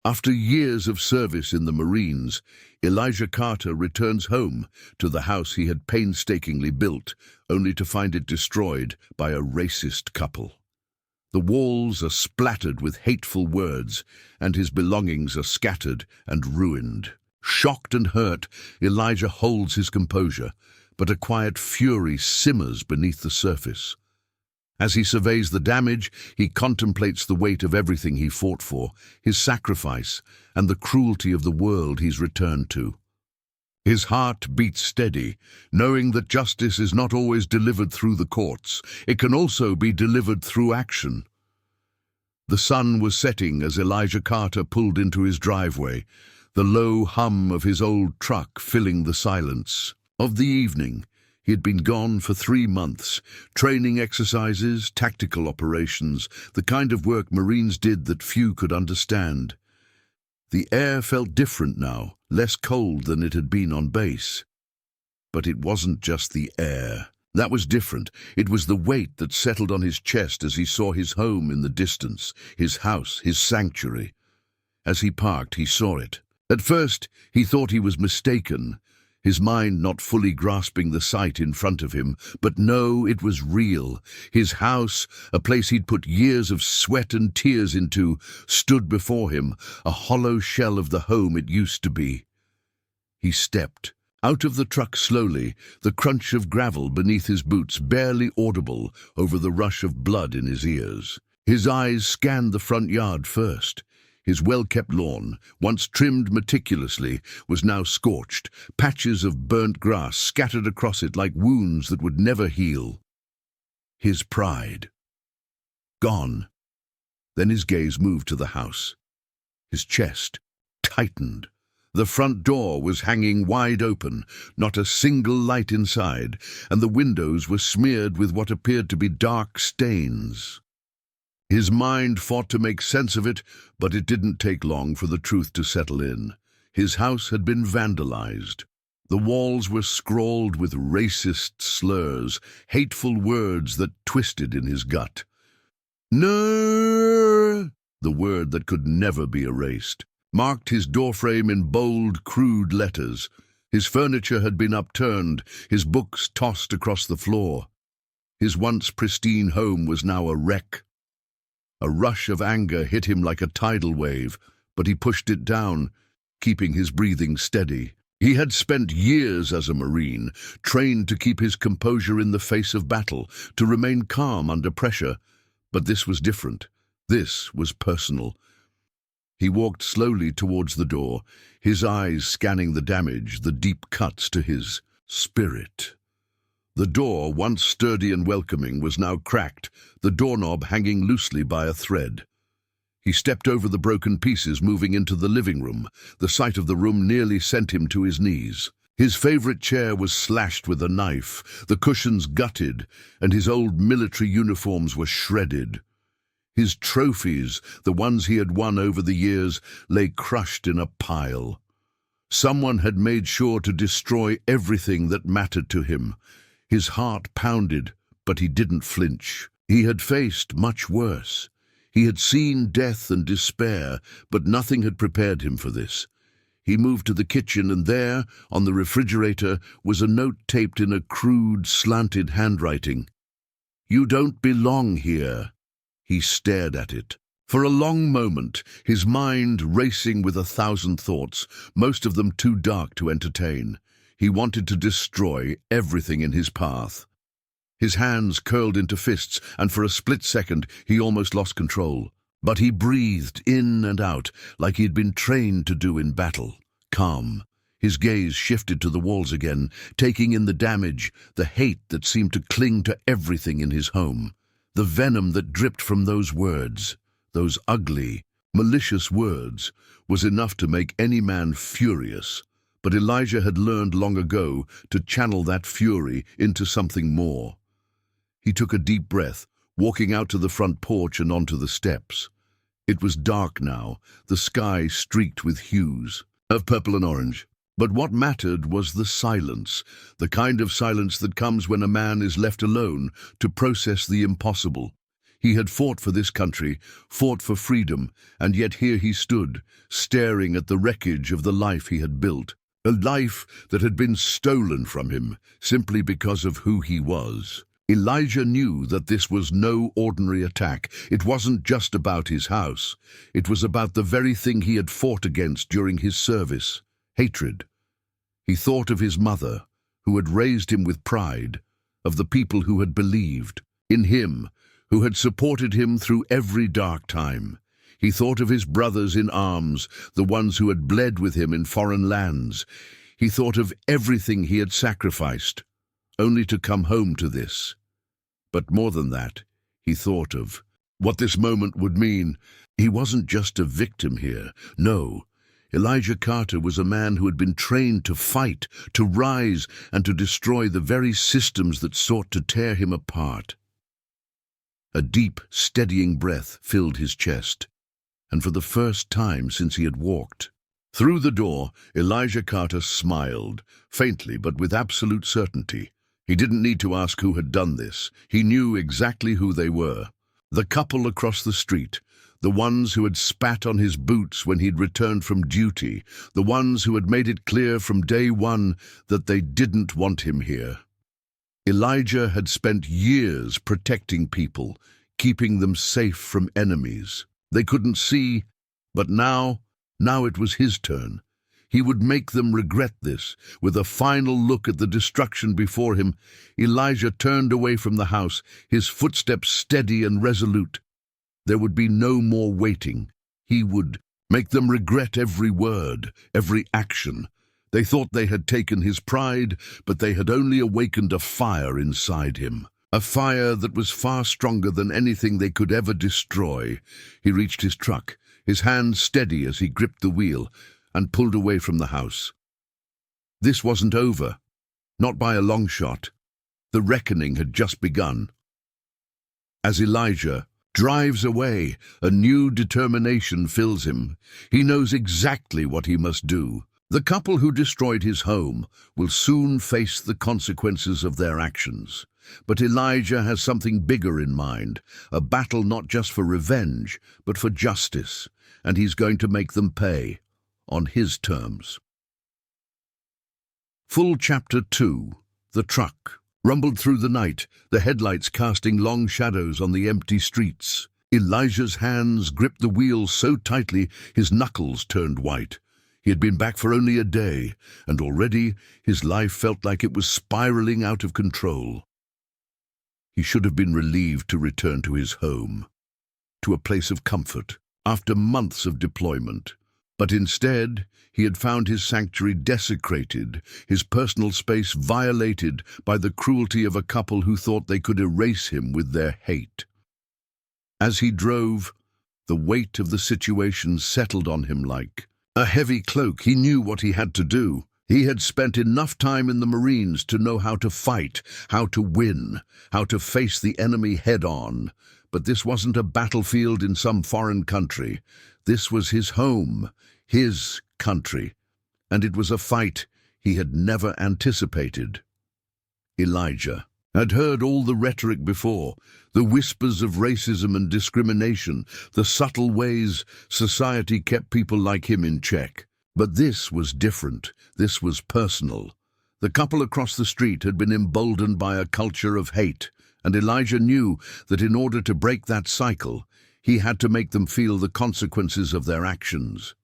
After years of service in the Marines, Elijah Carter returns home to the house he had painstakingly built, only to find it destroyed by a racist couple. The walls are splattered with hateful words, and his belongings are scattered and ruined. Shocked and hurt, Elijah holds his composure, but a quiet fury simmers beneath the surface. As he surveys the damage, he contemplates the weight of everything he fought for, his sacrifice, and the cruelty of the world he's returned to. His heart beats steady, knowing that justice is not always delivered through the courts. It can also be delivered through action. The sun was setting as Elijah Carter pulled into his driveway, the low hum of his old truck filling the silence of the evening. He had been gone for 3 months, training exercises, tactical operations, the kind of work Marines did that few could understand. The air felt different now, less cold than it had been on base. But it wasn't just the air. That was different. It was the weight that settled on his chest as he saw his home in the distance, his house, his sanctuary. As he parked, he saw it. At first, he thought he was mistaken, his mind not fully grasping the sight in front of him. But no, it was real. His house, a place he'd put years of sweat and tears into, stood before him, a hollow shell of the home it used to be. He stepped out of the truck slowly, the crunch of gravel beneath his boots barely audible over the rush of blood in his ears. His eyes scanned the front yard first. His well-kept lawn, once trimmed meticulously, was now scorched, patches of burnt grass scattered across it like wounds that would never heal. His pride gone. Then his gaze moved to the house. His chest tightened. The front door was hanging wide open, not a single light inside, and the windows were smeared with what appeared to be dark stains. His mind fought to make sense of it, but it didn't take long for the truth to settle in. His house had been vandalized. The walls were scrawled with racist slurs, hateful words that twisted in his gut. "No!" The word that could never be erased, marked his doorframe in bold, crude letters. His furniture had been upturned, his books tossed across the floor. His once pristine home was now a wreck. A rush of anger hit him like a tidal wave, but he pushed it down, keeping his breathing steady. He had spent years as a Marine, trained to keep his composure in the face of battle, to remain calm under pressure. But this was different. This was personal. He walked slowly towards the door, his eyes scanning the damage, the deep cuts to his spirit. The door, once sturdy and welcoming, was now cracked, the doorknob hanging loosely by a thread. He stepped over the broken pieces, moving into the living room. The sight of the room nearly sent him to his knees. His favorite chair was slashed with a knife, the cushions gutted, and his old military uniforms were shredded. His trophies, the ones he had won over the years, lay crushed in a pile. Someone had made sure to destroy everything that mattered to him. His heart pounded, but he didn't flinch. He had faced much worse. He had seen death and despair, but nothing had prepared him for this. He moved to the kitchen, and there, on the refrigerator, was a note taped in a crude, slanted handwriting. "You don't belong here." He stared at it. For a long moment, his mind racing with 1,000 thoughts, most of them too dark to entertain. He wanted to destroy everything in his path. His hands curled into fists, and for a split second he almost lost control. But he breathed in and out, like he'd been trained to do in battle. Calm. His gaze shifted to the walls again, taking in the damage, the hate that seemed to cling to everything in his home. The venom that dripped from those words, those ugly, malicious words, was enough to make any man furious. But Elijah had learned long ago to channel that fury into something more. He took a deep breath, walking out to the front porch and onto the steps. It was dark now, the sky streaked with hues of purple and orange. But what mattered was the silence, the kind of silence that comes when a man is left alone to process the impossible. He had fought for this country, fought for freedom, and yet here he stood, staring at the wreckage of the life he had built, a life that had been stolen from him simply because of who he was. Elijah knew that this was no ordinary attack. It wasn't just about his house. It was about the very thing he had fought against during his service, hatred. He thought of his mother, who had raised him with pride, of the people who had believed in him, who had supported him through every dark time. He thought of his brothers in arms, the ones who had bled with him in foreign lands. He thought of everything he had sacrificed, only to come home to this. But more than that, he thought of what this moment would mean. He wasn't just a victim here. No, Elijah Carter was a man who had been trained to fight, to rise, and to destroy the very systems that sought to tear him apart. A deep, steadying breath filled his chest, and for the first time since he had walked through the door, Elijah Carter smiled, faintly but with absolute certainty. He didn't need to ask who had done this. He knew exactly who they were. The couple across the street, the ones who had spat on his boots when he'd returned from duty, the ones who had made it clear from day one that they didn't want him here. Elijah had spent years protecting people, keeping them safe from enemies. They couldn't see, but now it was his turn. He would make them regret this. With a final look at the destruction before him, Elijah turned away from the house, his footsteps steady and resolute. There would be no more waiting. He would make them regret every word, every action. They thought they had taken his pride, but they had only awakened a fire inside him. A fire that was far stronger than anything they could ever destroy. He reached his truck, his hand steady as he gripped the wheel, and pulled away from the house. This wasn't over, not by a long shot. The reckoning had just begun. As Elijah drives away, a new determination fills him. He knows exactly what he must do. The couple who destroyed his home will soon face the consequences of their actions. But Elijah has something bigger in mind, a battle not just for revenge, but for justice, and he's going to make them pay. On his terms. Full Chapter 2. The truck rumbled through the night, the headlights casting long shadows on the empty streets. Elijah's hands gripped the wheel so tightly his knuckles turned white. He had been back for only a day, and already his life felt like it was spiraling out of control. He should have been relieved to return to his home, to a place of comfort, after months of deployment. But instead, he had found his sanctuary desecrated, his personal space violated by the cruelty of a couple who thought they could erase him with their hate. As he drove, the weight of the situation settled on him like a heavy cloak. He knew what he had to do. He had spent enough time in the Marines to know how to fight, how to win, how to face the enemy head-on. But this wasn't a battlefield in some foreign country. This was his home, his country, and it was a fight he had never anticipated. Elijah had heard all the rhetoric before, the whispers of racism and discrimination, the subtle ways society kept people like him in check. But this was different. This was personal. The couple across the street had been emboldened by a culture of hate, and Elijah knew that in order to break that cycle, he had to make them feel the consequences of their actions.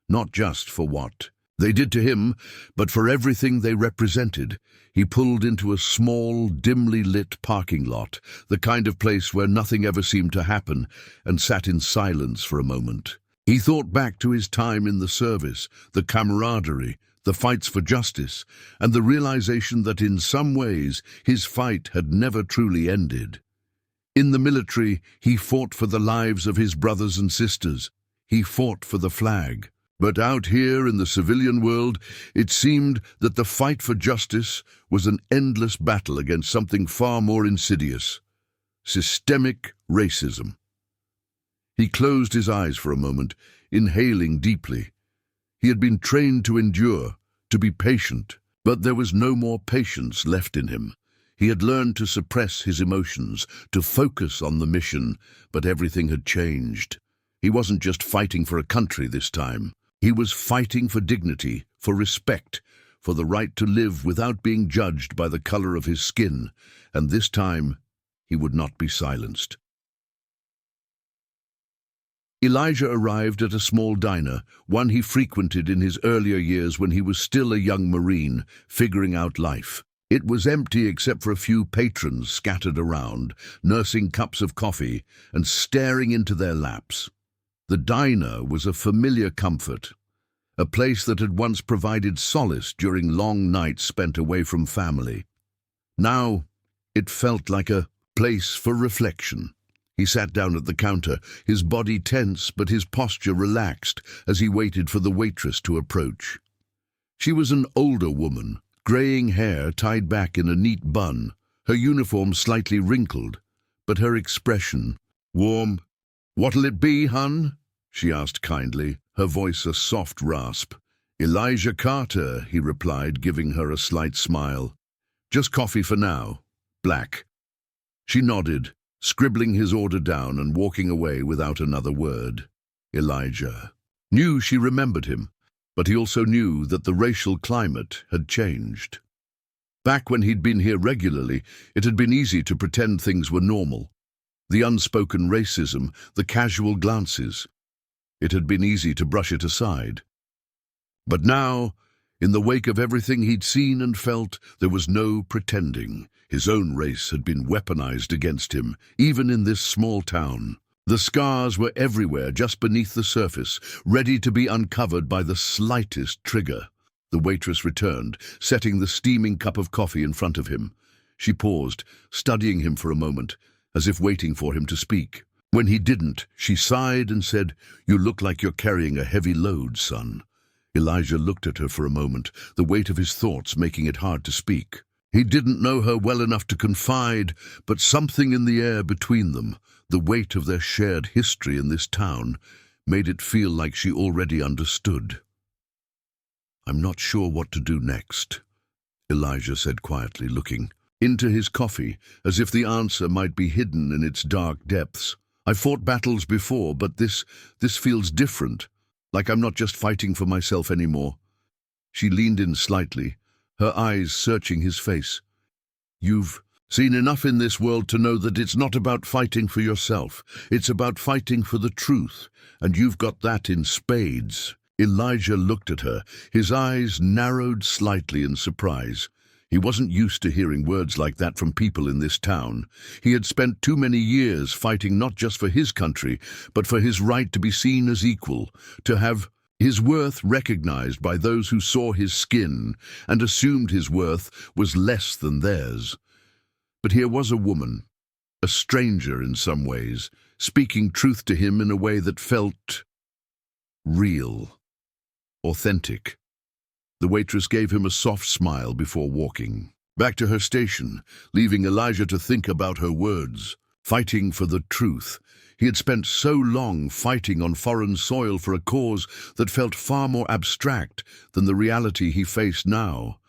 Not just for what they did to him, but for everything they represented. He pulled into a small, dimly lit parking lot, the kind of place where nothing ever seemed to happen, and sat in silence for a moment. He thought back to his time in the service, the camaraderie, the fights for justice, and the realization that in some ways his fight had never truly ended. In the military, he fought for the lives of his brothers and sisters. He fought for the flag. But out here in the civilian world, it seemed that the fight for justice was an endless battle against something far more insidious: systemic racism. He closed his eyes for a moment, inhaling deeply. He had been trained to endure, to be patient, but there was no more patience left in him. He had learned to suppress his emotions, to focus on the mission, but everything had changed. He wasn't just fighting for a country this time. He was fighting for dignity, for respect, for the right to live without being judged by the color of his skin, and this time he would not be silenced. Elijah arrived at a small diner, one he frequented in his earlier years when he was still a young Marine, figuring out life. It was empty except for a few patrons scattered around, nursing cups of coffee and staring into their laps. The diner was a familiar comfort, a place that had once provided solace during long nights spent away from family. Now, it felt like a place for reflection. He sat down at the counter, his body tense but his posture relaxed as he waited for the waitress to approach. She was an older woman, graying hair tied back in a neat bun, her uniform slightly wrinkled, but her expression warm. "What'll it be, hun?" she asked kindly, her voice a soft rasp. "Elijah Carter," he replied, giving her a slight smile. "Just coffee for now. Black." She nodded, scribbling his order down and walking away without another word. Elijah knew she remembered him, but he also knew that the racial climate had changed. Back when he'd been here regularly, it had been easy to pretend things were normal. The unspoken racism, the casual glances. It had been easy to brush it aside. But now, in the wake of everything he'd seen and felt, there was no pretending. His own race had been weaponized against him, even in this small town. The scars were everywhere, just beneath the surface, ready to be uncovered by the slightest trigger. The waitress returned, setting the steaming cup of coffee in front of him. She paused, studying him for a moment, as if waiting for him to speak. When he didn't, she sighed and said, "You look like you're carrying a heavy load, son." Elijah looked at her for a moment, the weight of his thoughts making it hard to speak. He didn't know her well enough to confide, but something in the air between them, the weight of their shared history in this town, made it feel like she already understood. "I'm not sure what to do next," Elijah said quietly, looking into his coffee, as if the answer might be hidden in its dark depths. "I've fought battles before, but this feels different, like I'm not just fighting for myself anymore." She leaned in slightly, her eyes searching his face. "You've seen enough in this world to know that it's not about fighting for yourself. It's about fighting for the truth, and you've got that in spades." Elijah looked at her, his eyes narrowed slightly in surprise. He wasn't used to hearing words like that from people in this town. He had spent too many years fighting not just for his country, but for his right to be seen as equal, to have his worth recognized by those who saw his skin and assumed his worth was less than theirs. But here was a woman, a stranger in some ways, speaking truth to him in a way that felt real, authentic. The waitress gave him a soft smile before walking back to her station, leaving Elijah to think about her words. Fighting for the truth. He had spent so long fighting on foreign soil for a cause that felt far more abstract than the reality he faced now.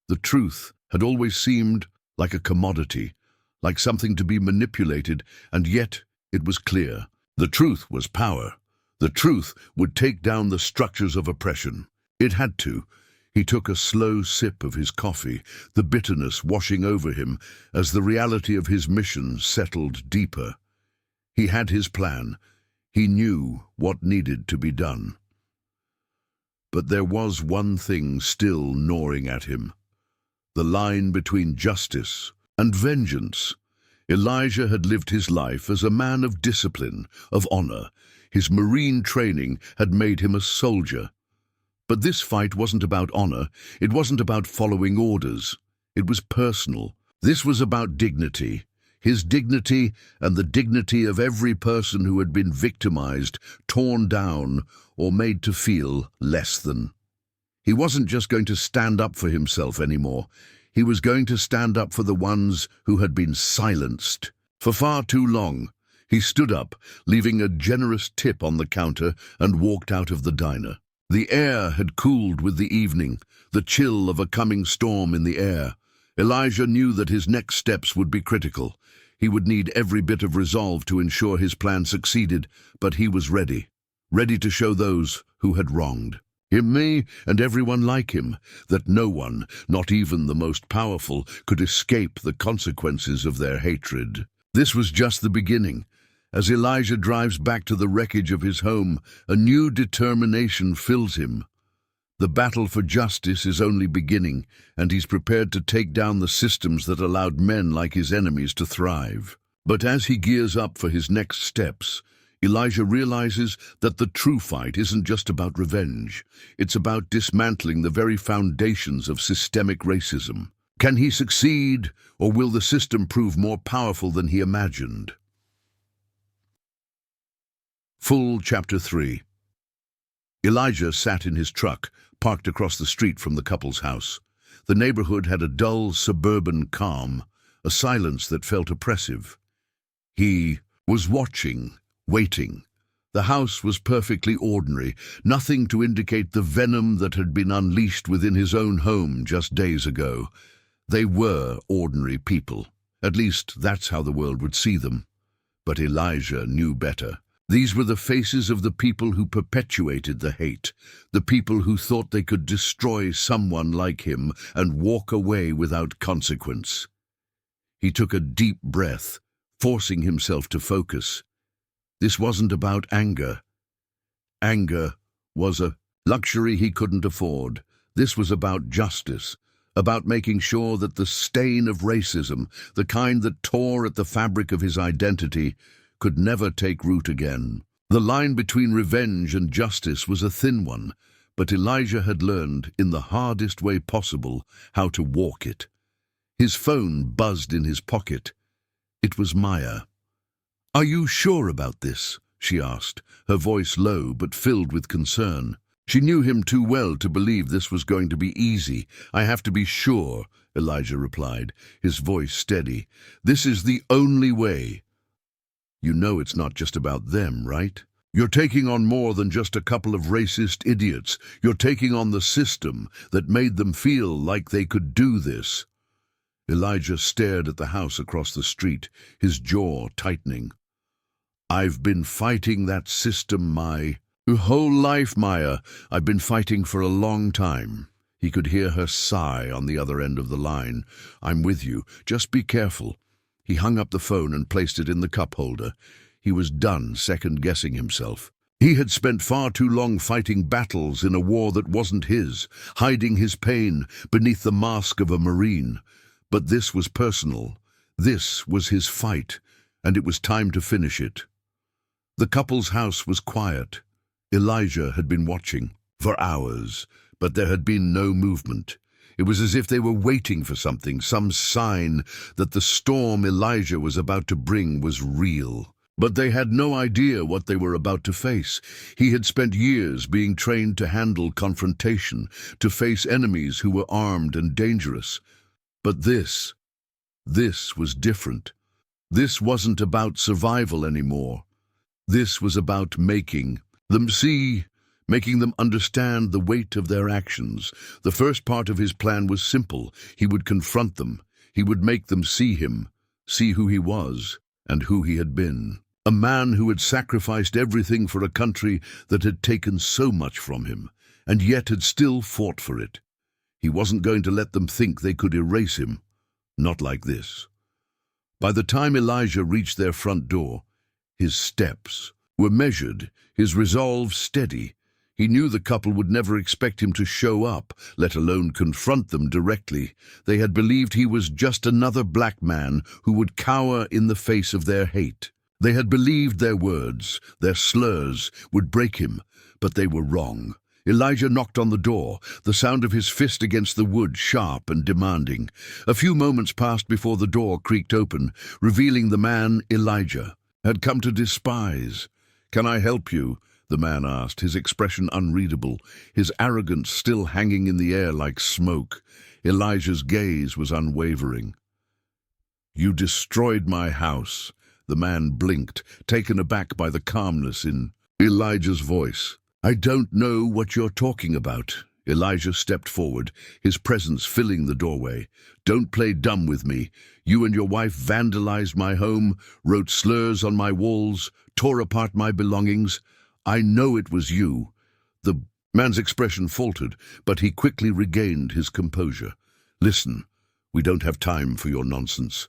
The truth had always seemed like a commodity, like something to be manipulated, and yet it was clear. The truth was power. The truth would take down the structures of oppression. It had to. He took a slow sip of his coffee, the bitterness washing over him as the reality of his mission settled deeper. He had his plan. He knew what needed to be done. But there was one thing still gnawing at him. The line between justice and vengeance. Elijah had lived his life as a man of discipline, of honor. His Marine training had made him a soldier. But this fight wasn't about honor. It wasn't about following orders. It was personal. This was about dignity. His dignity and the dignity of every person who had been victimized, torn down, or made to feel less than. He wasn't just going to stand up for himself anymore. He was going to stand up for the ones who had been silenced. For far too long, he stood up, leaving a generous tip on the counter, and walked out of the diner. The air had cooled with the evening, the chill of a coming storm in the air. Elijah knew that his next steps would be critical. He would need every bit of resolve to ensure his plan succeeded, but he was ready. Ready to show those who had wronged him, me, and everyone like him, that no one, not even the most powerful, could escape the consequences of their hatred. This was just the beginning. As Elijah drives back to the wreckage of his home, a new determination fills him. The battle for justice is only beginning, and he's prepared to take down the systems that allowed men like his enemies to thrive. But as he gears up for his next steps, Elijah realizes that the true fight isn't just about revenge. It's about dismantling the very foundations of systemic racism. Can he succeed, or will the system prove more powerful than he imagined? Full Chapter 3. Elijah sat in his truck, parked across the street from the couple's house. The neighborhood had a dull, suburban calm, a silence that felt oppressive. He was watching, waiting. The house was perfectly ordinary, nothing to indicate the venom that had been unleashed within his own home just days ago. They were ordinary people. At least that's how the world would see them. But Elijah knew better. These were the faces of the people who perpetuated the hate, the people who thought they could destroy someone like him and walk away without consequence. He took a deep breath, forcing himself to focus. This wasn't about anger. Anger was a luxury he couldn't afford. This was about justice, about making sure that the stain of racism, the kind that tore at the fabric of his identity, could never take root again. The line between revenge and justice was a thin one, but Elijah had learned, in the hardest way possible, how to walk it. His phone buzzed in his pocket. It was Maya. "Are you sure about this?" she asked, her voice low but filled with concern. She knew him too well to believe this was going to be easy. "I have to be sure," Elijah replied, his voice steady. "This is the only way." "You know it's not just about them, right? You're taking on more than just a couple of racist idiots. You're taking on the system that made them feel like they could do this." Elijah stared at the house across the street, his jaw tightening. "I've been fighting that system my whole life, Maya. I've been fighting for a long time." He could hear her sigh on the other end of the line. "I'm with you. Just be careful." He hung up the phone and placed it in the cup holder. He was done second-guessing himself. He had spent far too long fighting battles in a war that wasn't his, hiding his pain beneath the mask of a Marine. But this was personal. This was his fight, and it was time to finish it. The couple's house was quiet. Elijah had been watching for hours, but there had been no movement. It was as if they were waiting for something, some sign that the storm Elijah was about to bring was real. But they had no idea what they were about to face. He had spent years being trained to handle confrontation, to face enemies who were armed and dangerous. But this was different. This wasn't about survival anymore. This was about making them see, making them understand the weight of their actions. The first part of his plan was simple. He would confront them. He would make them see him, see who he was and who he had been. A man who had sacrificed everything for a country that had taken so much from him, and yet had still fought for it. He wasn't going to let them think they could erase him. Not like this. By the time Elijah reached their front door, his steps were measured, his resolve steady. He knew the couple would never expect him to show up, let alone confront them directly. They had believed he was just another black man who would cower in the face of their hate. They had believed their words, their slurs, would break him, but they were wrong. Elijah knocked on the door, the sound of his fist against the wood sharp and demanding. A few moments passed before the door creaked open, revealing the man Elijah had come to despise. "Can I help you?" the man asked, his expression unreadable, his arrogance still hanging in the air like smoke. Elijah's gaze was unwavering. "You destroyed my house." The man blinked, taken aback by the calmness in Elijah's voice. "I don't know what you're talking about," Elijah stepped forward, his presence filling the doorway. "Don't play dumb with me. You and your wife vandalized my home, wrote slurs on my walls, tore apart my belongings. I know it was you." The man's expression faltered, but he quickly regained his composure. "Listen, we don't have time for your nonsense.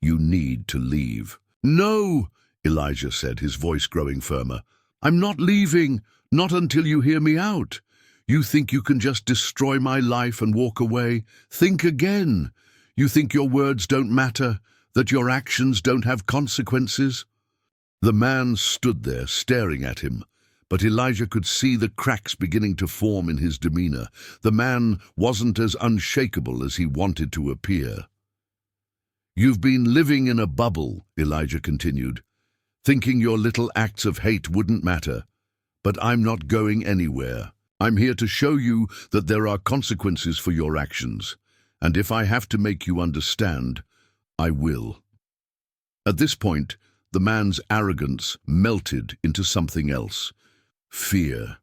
You need to leave." "No," Elijah said, his voice growing firmer. "I'm not leaving, not until you hear me out. You think you can just destroy my life and walk away? Think again. You think your words don't matter, that your actions don't have consequences?" The man stood there, staring at him, but Elijah could see the cracks beginning to form in his demeanor. The man wasn't as unshakable as he wanted to appear. "You've been living in a bubble," Elijah continued, "thinking your little acts of hate wouldn't matter. But I'm not going anywhere. I'm here to show you that there are consequences for your actions, and if I have to make you understand, I will." At this point, the man's arrogance melted into something else. Fear.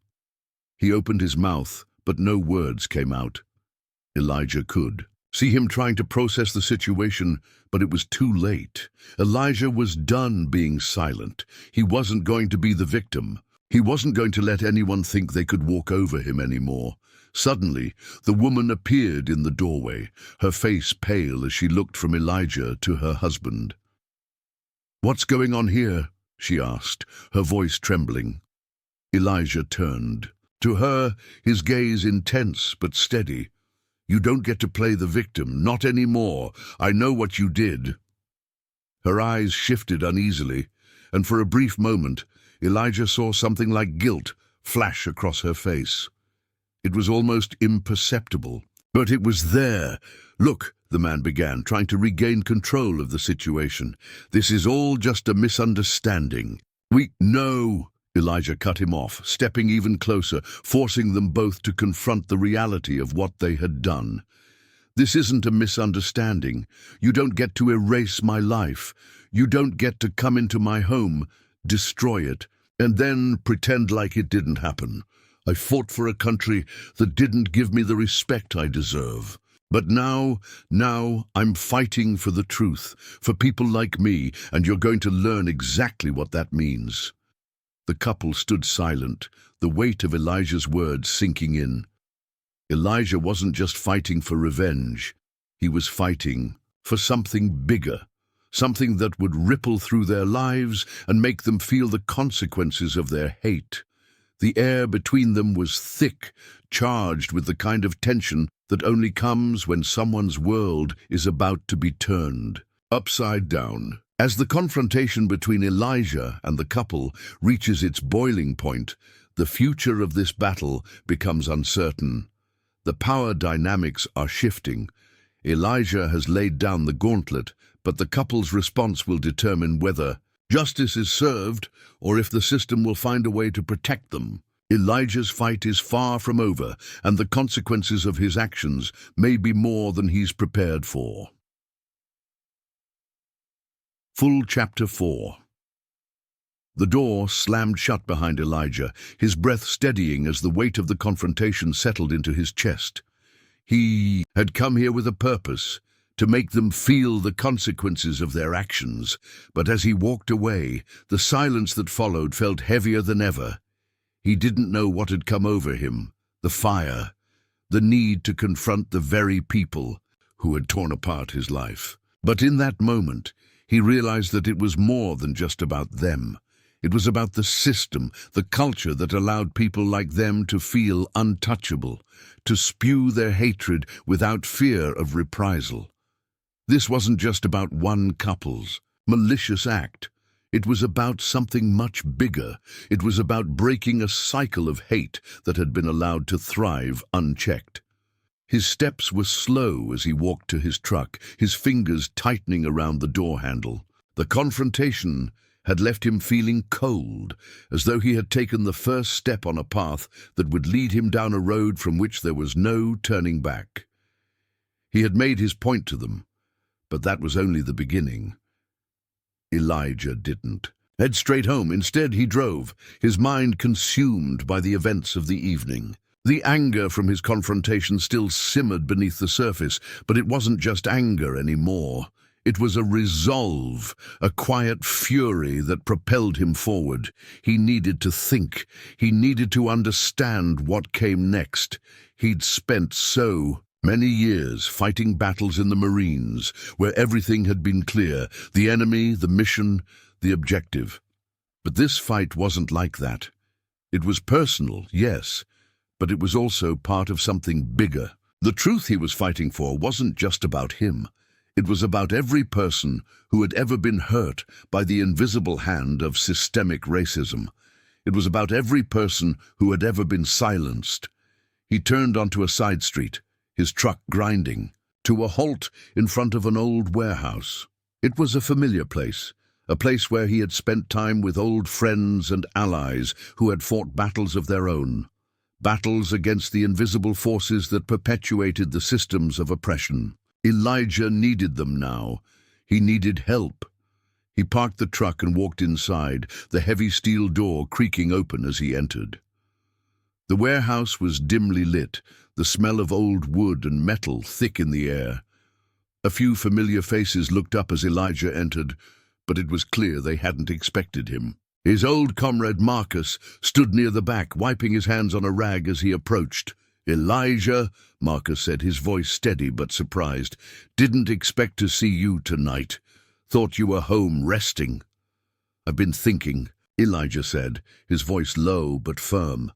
He opened his mouth, but no words came out. Elijah could see him trying to process the situation, but it was too late. Elijah was done being silent. He wasn't going to be the victim. He wasn't going to let anyone think they could walk over him anymore. Suddenly, the woman appeared in the doorway, her face pale as she looked from Elijah to her husband. "What's going on here?" she asked, her voice trembling. Elijah turned. To her, his gaze intense but steady. "You don't get to play the victim, not anymore. I know what you did." Her eyes shifted uneasily, and for a brief moment, Elijah saw something like guilt flash across her face. It was almost imperceptible, but it was there. "Look," the man began, trying to regain control of the situation. "This is all just a misunderstanding. No," Elijah cut him off, stepping even closer, forcing them both to confront the reality of what they had done. "This isn't a misunderstanding. You don't get to erase my life. You don't get to come into my home, destroy it, and then pretend like it didn't happen. I fought for a country that didn't give me the respect I deserve. But now I'm fighting for the truth, for people like me, and you're going to learn exactly what that means." The couple stood silent, the weight of Elijah's words sinking in. Elijah wasn't just fighting for revenge. He was fighting for something bigger, something that would ripple through their lives and make them feel the consequences of their hate. The air between them was thick, charged with the kind of tension that only comes when someone's world is about to be turned upside down. As the confrontation between Elijah and the couple reaches its boiling point, the future of this battle becomes uncertain. The power dynamics are shifting. Elijah has laid down the gauntlet, but the couple's response will determine whether justice is served or if the system will find a way to protect them. Elijah's fight is far from over, and the consequences of his actions may be more than he's prepared for. Full Chapter 4. The door slammed shut behind Elijah, his breath steadying as the weight of the confrontation settled into his chest. He had come here with a purpose, to make them feel the consequences of their actions, but as he walked away, the silence that followed felt heavier than ever. He didn't know what had come over him, the fire, the need to confront the very people who had torn apart his life. But in that moment, he realized that it was more than just about them. It was about the system, the culture that allowed people like them to feel untouchable, to spew their hatred without fear of reprisal. This wasn't just about one couple's malicious act. It was about something much bigger. It was about breaking a cycle of hate that had been allowed to thrive unchecked. His steps were slow as he walked to his truck, his fingers tightening around the door handle. The confrontation had left him feeling cold, as though he had taken the first step on a path that would lead him down a road from which there was no turning back. He had made his point to them, but that was only the beginning. Elijah didn't head straight home. Instead, he drove, his mind consumed by the events of the evening. The anger from his confrontation still simmered beneath the surface, but it wasn't just anger anymore. It was a resolve, a quiet fury that propelled him forward. He needed to think. He needed to understand what came next. He'd spent so many years fighting battles in the Marines, where everything had been clear, the enemy, the mission, the objective. But this fight wasn't like that. It was personal, yes, but it was also part of something bigger. The truth he was fighting for wasn't just about him. It was about every person who had ever been hurt by the invisible hand of systemic racism. It was about every person who had ever been silenced. He turned onto a side street, his truck grinding, to a halt in front of an old warehouse. It was a familiar place, a place where he had spent time with old friends and allies who had fought battles of their own. Battles against the invisible forces that perpetuated the systems of oppression. Elijah needed them now. He needed help. He parked the truck and walked inside, the heavy steel door creaking open as he entered. The warehouse was dimly lit, the smell of old wood and metal thick in the air. A few familiar faces looked up as Elijah entered, but it was clear they hadn't expected him. His old comrade Marcus stood near the back, wiping his hands on a rag as he approached. "Elijah," Marcus said, his voice steady but surprised. "Didn't expect to see you tonight. Thought you were home resting." "I've been thinking," Elijah said, his voice low but firm.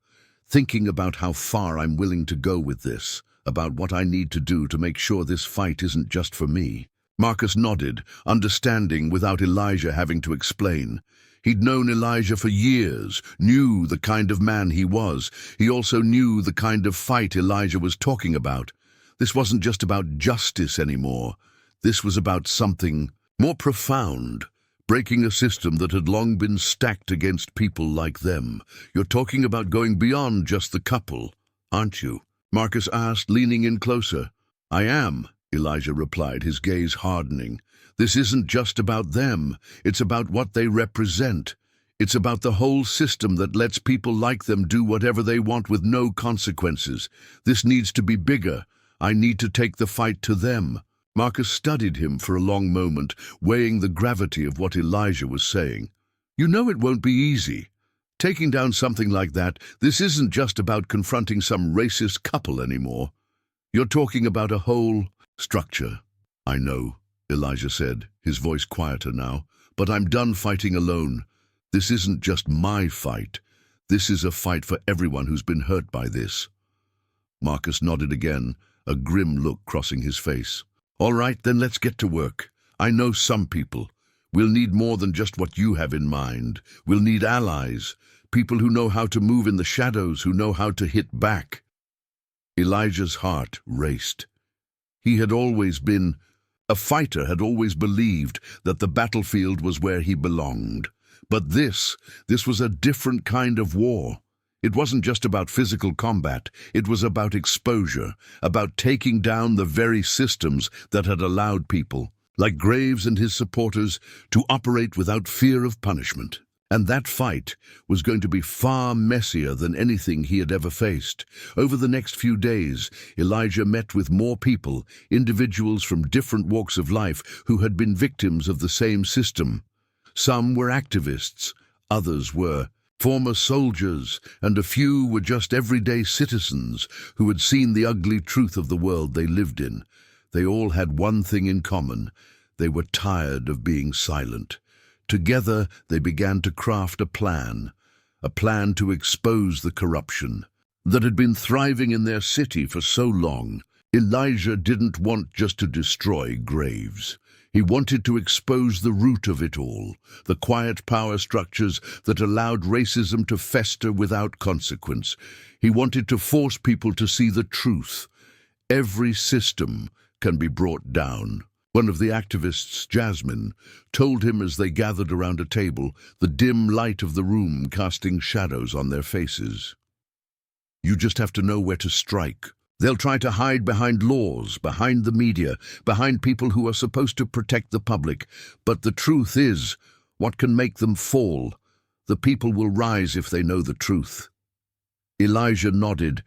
"Thinking about how far I'm willing to go with this, about what I need to do to make sure this fight isn't just for me." Marcus nodded, understanding without Elijah having to explain. He'd known Elijah for years, knew the kind of man he was. He also knew the kind of fight Elijah was talking about. This wasn't just about justice anymore. This was about something more profound, breaking a system that had long been stacked against people like them. "You're talking about going beyond just the couple, aren't you?" Marcus asked, leaning in closer. "I am," Elijah replied, his gaze hardening. "This isn't just about them. It's about what they represent. It's about the whole system that lets people like them do whatever they want with no consequences. This needs to be bigger. I need to take the fight to them." Marcus studied him for a long moment, weighing the gravity of what Elijah was saying. "You know it won't be easy. Taking down something like that, this isn't just about confronting some racist couple anymore. You're talking about a whole structure." "I know," Elijah said, his voice quieter now, "but I'm done fighting alone. This isn't just my fight. This is a fight for everyone who's been hurt by this." Marcus nodded again, a grim look crossing his face. "All right, then let's get to work. I know some people. We'll need more than just what you have in mind. We'll need allies, people who know how to move in the shadows, who know how to hit back." Elijah's heart raced. He had always been a fighter, had always believed that the battlefield was where he belonged. But this was a different kind of war. It wasn't just about physical combat. It was about exposure, about taking down the very systems that had allowed people, like Graves and his supporters, to operate without fear of punishment. And that fight was going to be far messier than anything he had ever faced. Over the next few days, Elijah met with more people, individuals from different walks of life who had been victims of the same system. Some were activists, others were former soldiers, and a few were just everyday citizens who had seen the ugly truth of the world they lived in. They all had one thing in common: they were tired of being silent. Together, they began to craft a plan to expose the corruption that had been thriving in their city for so long. Elijah didn't want just to destroy Graves. He wanted to expose the root of it all, the quiet power structures that allowed racism to fester without consequence. He wanted to force people to see the truth. Every system can be brought down. One of the activists, Jasmine, told him as they gathered around a table, the dim light of the room casting shadows on their faces. "You just have to know where to strike. They'll try to hide behind laws, behind the media, behind people who are supposed to protect the public. But the truth is, what can make them fall? The people will rise if they know the truth." Elijah nodded,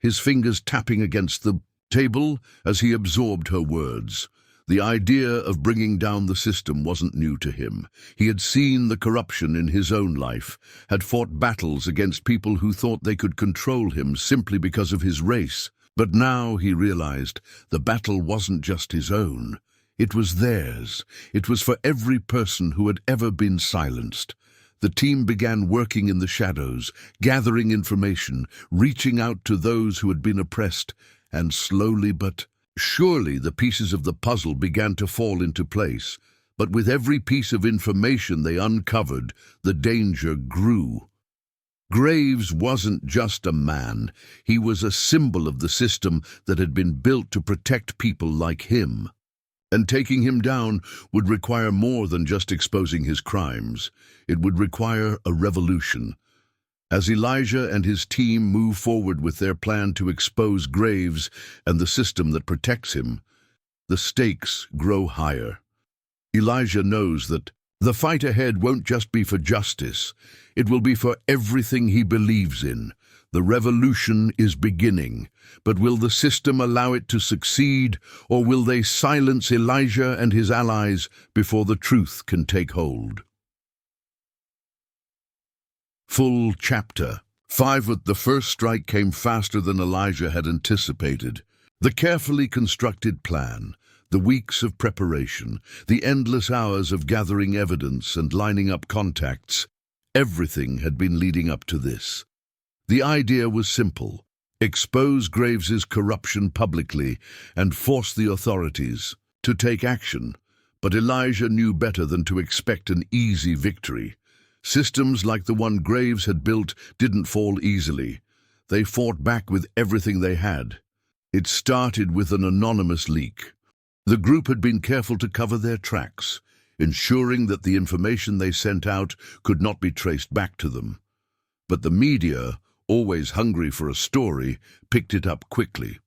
his fingers tapping against the table as he absorbed her words. The idea of bringing down the system wasn't new to him. He had seen the corruption in his own life, had fought battles against people who thought they could control him simply because of his race. But now he realized the battle wasn't just his own. It was theirs. It was for every person who had ever been silenced. The team began working in the shadows, gathering information, reaching out to those who had been oppressed, and slowly but surely the pieces of the puzzle began to fall into place. But with every piece of information they uncovered, the danger grew. Graves wasn't just a man. He was a symbol of the system that had been built to protect people like him. And taking him down would require more than just exposing his crimes. It would require a revolution. As Elijah and his team move forward with their plan to expose Graves and the system that protects him, the stakes grow higher. Elijah knows that the fight ahead won't just be for justice. It will be for everything he believes in. The revolution is beginning, but will the system allow it to succeed, or will they silence Elijah and his allies before the truth can take hold? Full chapter 5. The first strike came faster than Elijah had anticipated. The carefully constructed plan, the weeks of preparation, the endless hours of gathering evidence and lining up contacts, everything had been leading up to this. The idea was simple: expose Graves's corruption publicly and force the authorities to take action. But Elijah knew better than to expect an easy victory. Systems like the one Graves had built didn't fall easily. They fought back with everything they had. It started with an anonymous leak. The group had been careful to cover their tracks, ensuring that the information they sent out could not be traced back to them. But the media, always hungry for a story, picked it up quickly.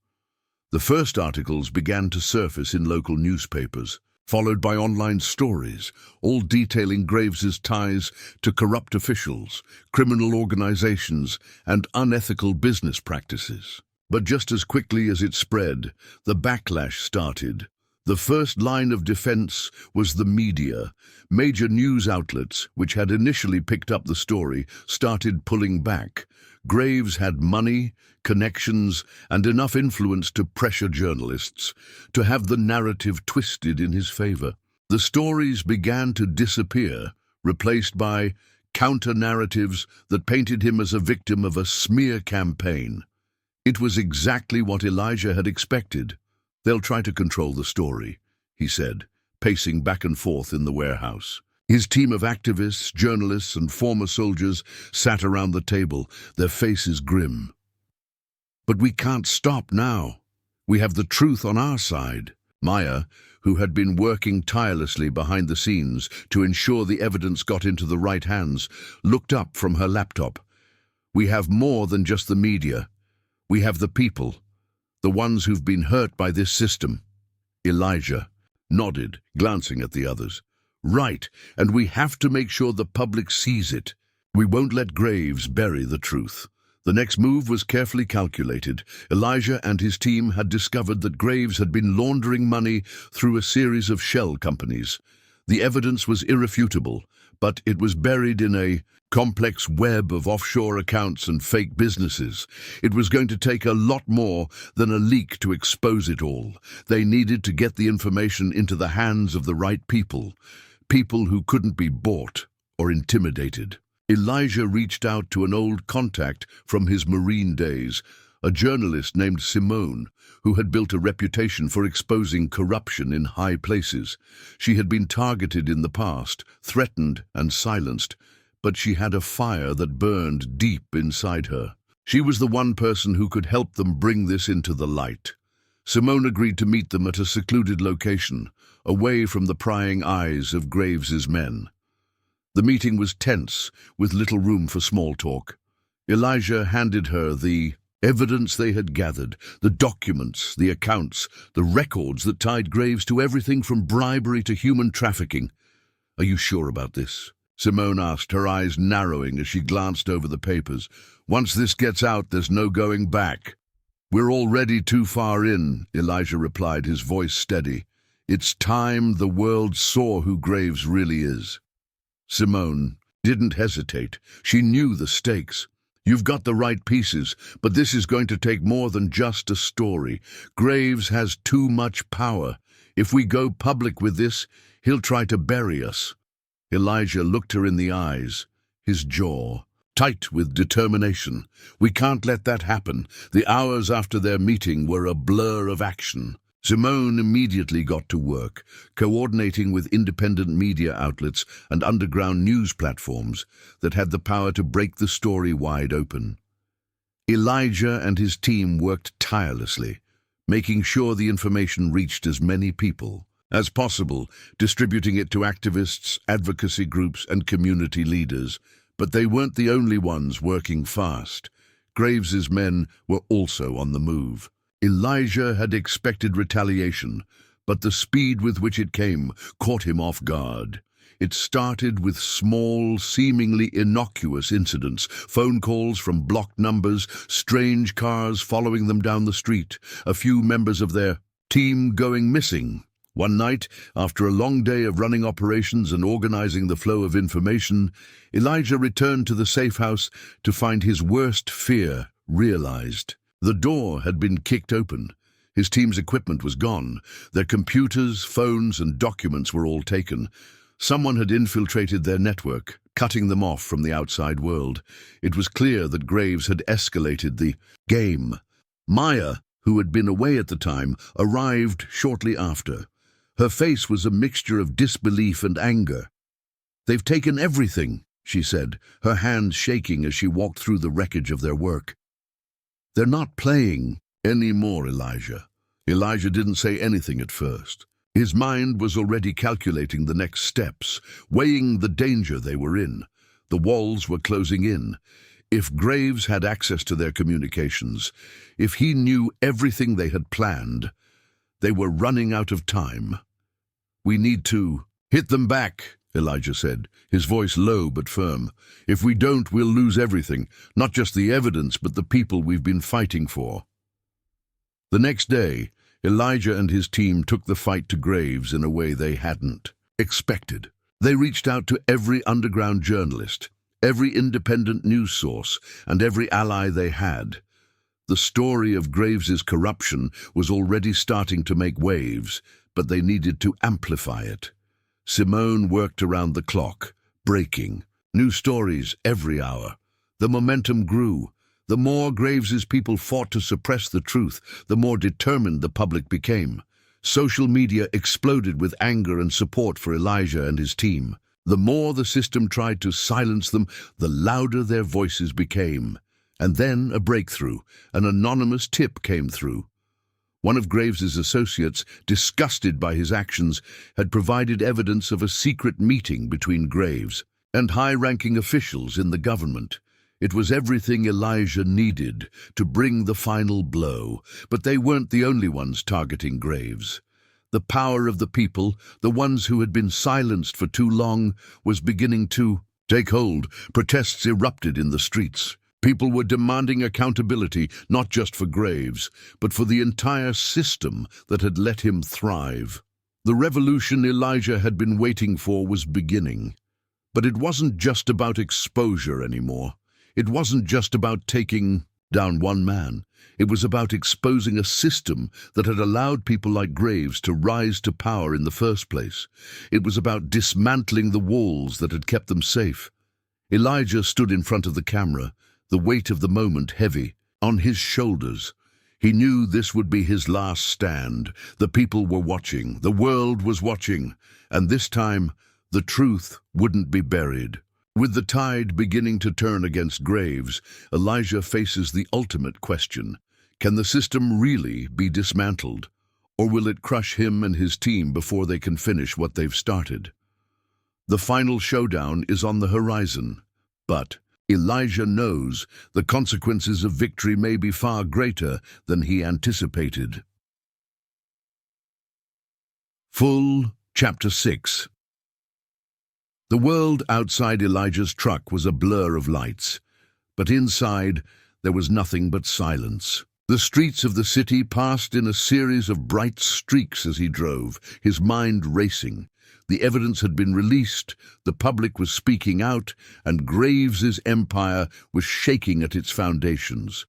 The first articles began to surface in local newspapers, followed by online stories, all detailing Graves's ties to corrupt officials, criminal organizations, and unethical business practices. But just as quickly as it spread, the backlash started. The first line of defense was the media. Major news outlets, which had initially picked up the story, started pulling back. Graves had money, connections, and enough influence to pressure journalists, to have the narrative twisted in his favor. The stories began to disappear, replaced by counter-narratives that painted him as a victim of a smear campaign. It was exactly what Elijah had expected. "They'll try to control the story," he said, pacing back and forth in the warehouse. His team of activists, journalists, and former soldiers sat around the table, their faces grim. "But we can't stop now. We have the truth on our side." Maya, who had been working tirelessly behind the scenes to ensure the evidence got into the right hands, looked up from her laptop. "We have more than just the media. We have the people, the ones who've been hurt by this system." Elijah nodded, glancing at the others. "Right, and we have to make sure the public sees it. We won't let Graves bury the truth." The next move was carefully calculated. Elijah and his team had discovered that Graves had been laundering money through a series of shell companies. The evidence was irrefutable, but it was buried in a complex web of offshore accounts and fake businesses. It was going to take a lot more than a leak to expose it all. They needed to get the information into the hands of the right people, people who couldn't be bought or intimidated. Elijah reached out to an old contact from his Marine days, a journalist named Simone, who had built a reputation for exposing corruption in high places. She had been targeted in the past, threatened and silenced, but she had a fire that burned deep inside her. She was the one person who could help them bring this into the light. Simone agreed to meet them at a secluded location, away from the prying eyes of Graves's men. The meeting was tense, with little room for small talk. Elijah handed her the evidence they had gathered, the documents, the accounts, the records that tied Graves to everything from bribery to human trafficking. "Are you sure about this?" Simone asked, her eyes narrowing as she glanced over the papers. "Once this gets out, there's no going back." "We're already too far in," Elijah replied, his voice steady. "It's time the world saw who Graves really is." Simone didn't hesitate. She knew the stakes. "You've got the right pieces, but this is going to take more than just a story. Graves has too much power. If we go public with this, he'll try to bury us." Elijah looked her in the eyes, his jaw tight with determination. "We can't let that happen." The hours after their meeting were a blur of action. Simone immediately got to work, coordinating with independent media outlets and underground news platforms that had the power to break the story wide open. Elijah and his team worked tirelessly, making sure the information reached as many people as possible, distributing it to activists, advocacy groups, and community leaders. But they weren't the only ones working fast. Graves's men were also on the move. Elijah had expected retaliation, but the speed with which it came caught him off guard. It started with small, seemingly innocuous incidents, phone calls from blocked numbers, strange cars following them down the street, a few members of their team going missing. One night, after a long day of running operations and organizing the flow of information, Elijah returned to the safe house to find his worst fear realized. The door had been kicked open. His team's equipment was gone. Their computers, phones, and documents were all taken. Someone had infiltrated their network, cutting them off from the outside world. It was clear that Graves had escalated the game. Maya, who had been away at the time, arrived shortly after. Her face was a mixture of disbelief and anger. "They've taken everything," she said, her hands shaking as she walked through the wreckage of their work. "They're not playing anymore, Elijah." Elijah didn't say anything at first. His mind was already calculating the next steps, weighing the danger they were in. The walls were closing in. If Graves had access to their communications, if he knew everything they had planned, they were running out of time. "We need to hit them back," Elijah said, his voice low but firm. "If we don't, we'll lose everything, not just the evidence, but the people we've been fighting for." The next day, Elijah and his team took the fight to Graves in a way they hadn't expected. They reached out to every underground journalist, every independent news source, and every ally they had. The story of Graves's corruption was already starting to make waves, but they needed to amplify it. Simone worked around the clock, breaking new stories every hour. The momentum grew. The more Graves's people fought to suppress the truth, the more determined the public became. Social media exploded with anger and support for Elijah and his team. The more the system tried to silence them, the louder their voices became. And then a breakthrough. An anonymous tip came through. One of Graves's associates, disgusted by his actions, had provided evidence of a secret meeting between Graves and high-ranking officials in the government. It was everything Elijah needed to bring the final blow, but they weren't the only ones targeting Graves. The power of the people, the ones who had been silenced for too long, was beginning to take hold. Protests erupted in the streets. People were demanding accountability, not just for Graves, but for the entire system that had let him thrive. The revolution Elijah had been waiting for was beginning. But it wasn't just about exposure anymore. It wasn't just about taking down one man. It was about exposing a system that had allowed people like Graves to rise to power in the first place. It was about dismantling the walls that had kept them safe. Elijah stood in front of the camera, the weight of the moment heavy on his shoulders. He knew this would be his last stand. The people were watching, the world was watching, and this time the truth wouldn't be buried. With the tide beginning to turn against Graves, Elijah faces the ultimate question. Can the system really be dismantled? Or will it crush him and his team before they can finish what they've started? The final showdown is on the horizon, but Elijah knows the consequences of victory may be far greater than he anticipated. Full Chapter 6. The world outside Elijah's truck was a blur of lights, but inside there was nothing but silence. The streets of the city passed in a series of bright streaks as he drove, his mind racing. The evidence had been released, the public was speaking out, and Graves's empire was shaking at its foundations.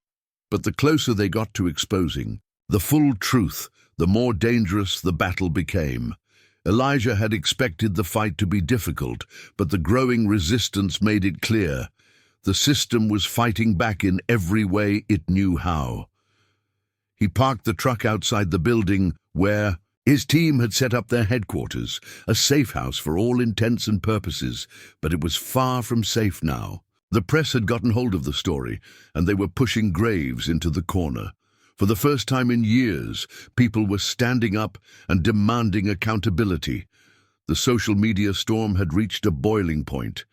But the closer they got to exposing the full truth, the more dangerous the battle became. Elijah had expected the fight to be difficult, but the growing resistance made it clear. The system was fighting back in every way it knew how. He parked the truck outside the building where his team had set up their headquarters, a safe house for all intents and purposes, but it was far from safe now. The press had gotten hold of the story, and they were pushing Graves into the corner. For the first time in years, people were standing up and demanding accountability. The social media storm had reached a boiling point,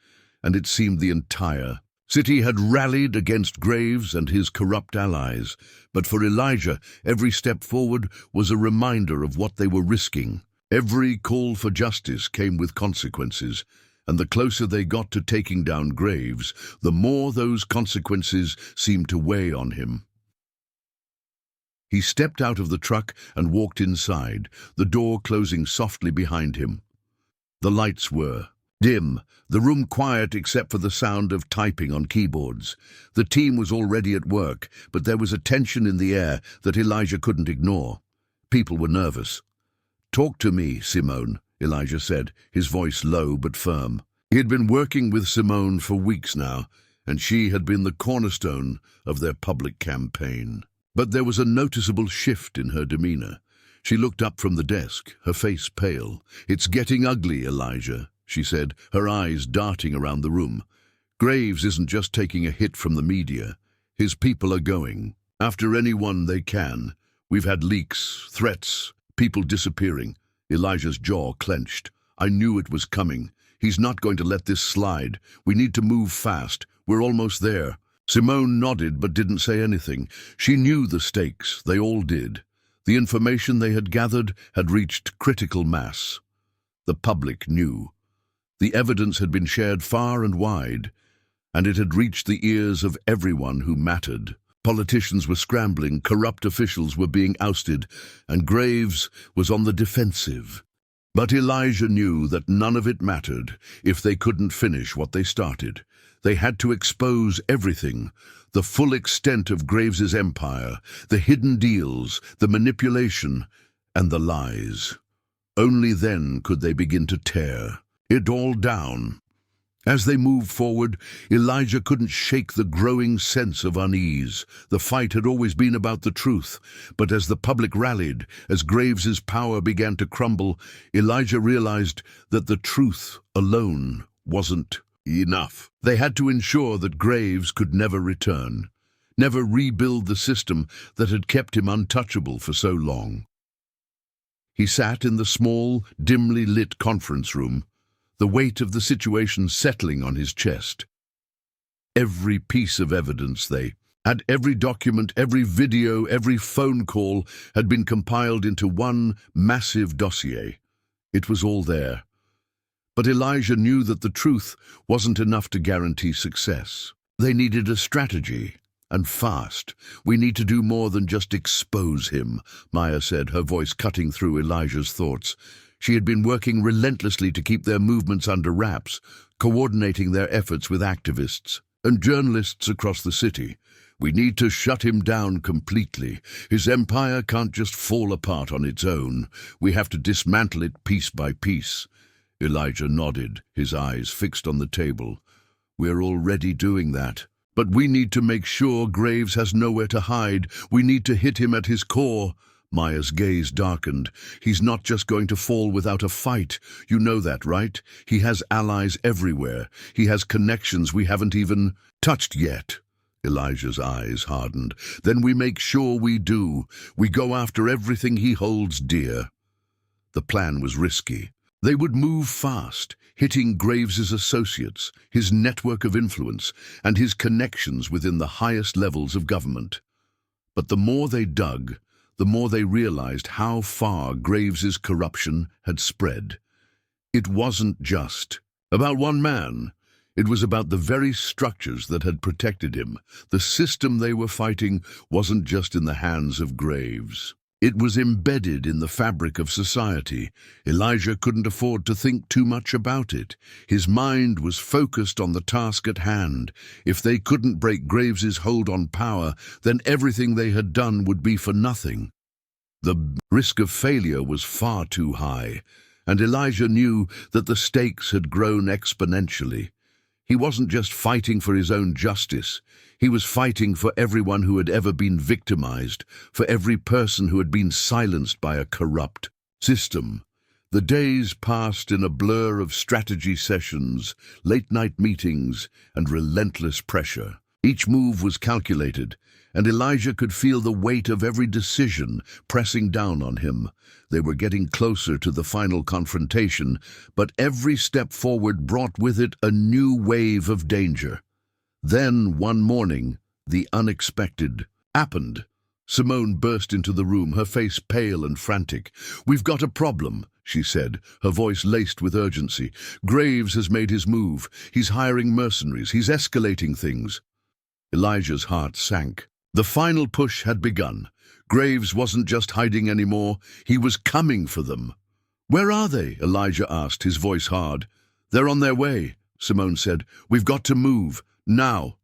and it seemed the entire city had rallied against Graves and his corrupt allies. But for Elijah, every step forward was a reminder of what they were risking. Every call for justice came with consequences, and the closer they got to taking down Graves, the more those consequences seemed to weigh on him. He stepped out of the truck and walked inside, the door closing softly behind him. The lights were dim, the room quiet except for the sound of typing on keyboards. The team was already at work, but there was a tension in the air that Elijah couldn't ignore. People were nervous. "Talk to me, Simone," Elijah said, his voice low but firm. He had been working with Simone for weeks now, and she had been the cornerstone of their public campaign. But there was a noticeable shift in her demeanor. She looked up from the desk, her face pale. "It's getting ugly, Elijah," she said, her eyes darting around the room. "Graves isn't just taking a hit from the media. His people are going after anyone they can. We've had leaks, threats, people disappearing." Elijah's jaw clenched. "I knew it was coming. He's not going to let this slide. We need to move fast. We're almost there." Simone nodded but didn't say anything. She knew the stakes. They all did. The information they had gathered had reached critical mass. The public knew. The evidence had been shared far and wide, and it had reached the ears of everyone who mattered. Politicians were scrambling, corrupt officials were being ousted, and Graves was on the defensive. But Elijah knew that none of it mattered if they couldn't finish what they started. They had to expose everything, the full extent of Graves's empire, the hidden deals, the manipulation, and the lies. Only then could they begin to tear it all down. As they moved forward, Elijah couldn't shake the growing sense of unease. The fight had always been about the truth, but as the public rallied, as Graves's power began to crumble, Elijah realized that the truth alone wasn't enough. They had to ensure that Graves could never return, never rebuild the system that had kept him untouchable for so long. He sat in the small, dimly lit conference room, the weight of the situation settling on his chest. Every piece of evidence they had, every document, every video, every phone call had been compiled into one massive dossier. It was all there. But Elijah knew that the truth wasn't enough to guarantee success. They needed a strategy, and fast. "We need to do more than just expose him," Maya said, her voice cutting through Elijah's thoughts. She had been working relentlessly to keep their movements under wraps, coordinating their efforts with activists and journalists across the city. "We need to shut him down completely. His empire can't just fall apart on its own. We have to dismantle it piece by piece." Elijah nodded, his eyes fixed on the table. "We're already doing that. But we need to make sure Graves has nowhere to hide. We need to hit him at his core." Maya's gaze darkened. "He's not just going to fall without a fight. You know that, right? He has allies everywhere. He has connections we haven't even touched yet." Elijah's eyes hardened. "Then we make sure we do. We go after everything he holds dear." The plan was risky. They would move fast, hitting Graves's associates, his network of influence, and his connections within the highest levels of government. But the more they dug, the more they realized how far Graves's corruption had spread. It wasn't just about one man. It was about the very structures that had protected him. The system they were fighting wasn't just in the hands of Graves. It was embedded in the fabric of society. Elijah couldn't afford to think too much about it. His mind was focused on the task at hand. If they couldn't break Graves's hold on power, then everything they had done would be for nothing. The risk of failure was far too high, and Elijah knew that the stakes had grown exponentially. He wasn't just fighting for his own justice. He was fighting for everyone who had ever been victimized, for every person who had been silenced by a corrupt system. The days passed in a blur of strategy sessions, late-night meetings, and relentless pressure. Each move was calculated, and Elijah could feel the weight of every decision pressing down on him. They were getting closer to the final confrontation, but every step forward brought with it a new wave of danger. Then, one morning, the unexpected happened. Simone burst into the room, her face pale and frantic. "We've got a problem," she said, her voice laced with urgency. "Graves has made his move. He's hiring mercenaries. He's escalating things." Elijah's heart sank. The final push had begun. Graves wasn't just hiding anymore, he was coming for them. "Where are they?" Elijah asked, his voice hard. "They're on their way," Simone said. "We've got to move, now."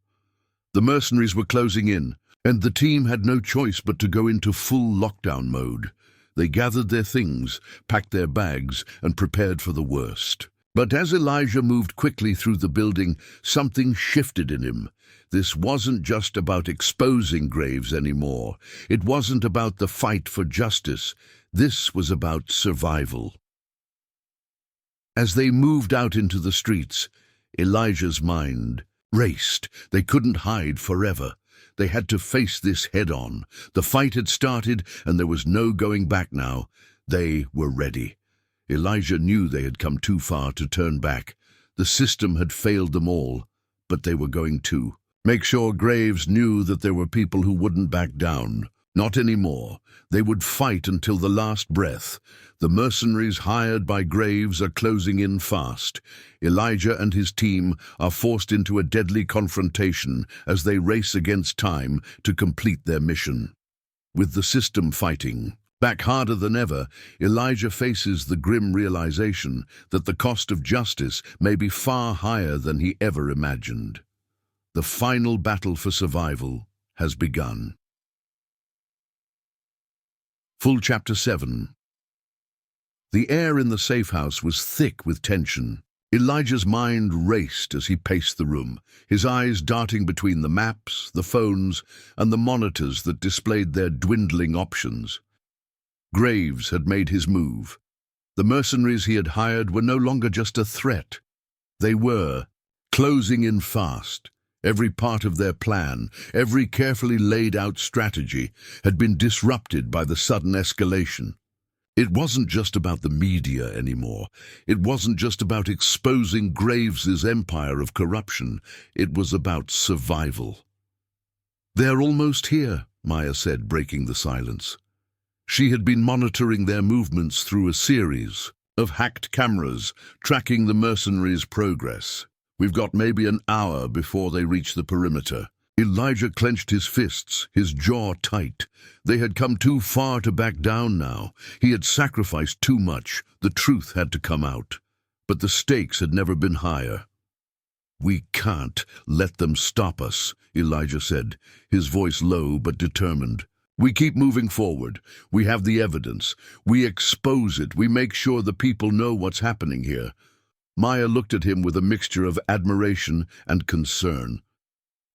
The mercenaries were closing in, and the team had no choice but to go into full lockdown mode. They gathered their things, packed their bags, and prepared for the worst. But as Elijah moved quickly through the building, something shifted in him. This wasn't just about exposing Graves anymore. It wasn't about the fight for justice. This was about survival. As they moved out into the streets, Elijah's mind raced. They couldn't hide forever. They had to face this head-on. The fight had started, and there was no going back now. They were ready. Elijah knew they had come too far to turn back. The system had failed them all, but they were going to. Make sure Graves knew that there were people who wouldn't back down. Not anymore. They would fight until the last breath. The mercenaries hired by Graves are closing in fast. Elijah and his team are forced into a deadly confrontation as they race against time to complete their mission. With the system fighting back harder than ever, Elijah faces the grim realization that the cost of justice may be far higher than he ever imagined. The final battle for survival has begun. Full Chapter 7. The air in the safe house was thick with tension. Elijah's mind raced as he paced the room, his eyes darting between the maps, the phones, and the monitors that displayed their dwindling options. Graves had made his move. The mercenaries he had hired were no longer just a threat. They were closing in fast. Every part of their plan, every carefully laid out strategy, had been disrupted by the sudden escalation. It wasn't just about the media anymore. It wasn't just about exposing Graves's empire of corruption. It was about survival. "They're almost here," Maya said, breaking the silence. She had been monitoring their movements through a series of hacked cameras, tracking the mercenaries' progress. "We've got maybe an hour before they reach the perimeter." Elijah clenched his fists, his jaw tight. They had come too far to back down now. He had sacrificed too much. The truth had to come out. But the stakes had never been higher. "We can't let them stop us," Elijah said, his voice low but determined. "We keep moving forward. We have the evidence. We expose it. We make sure the people know what's happening here." Maya looked at him with a mixture of admiration and concern.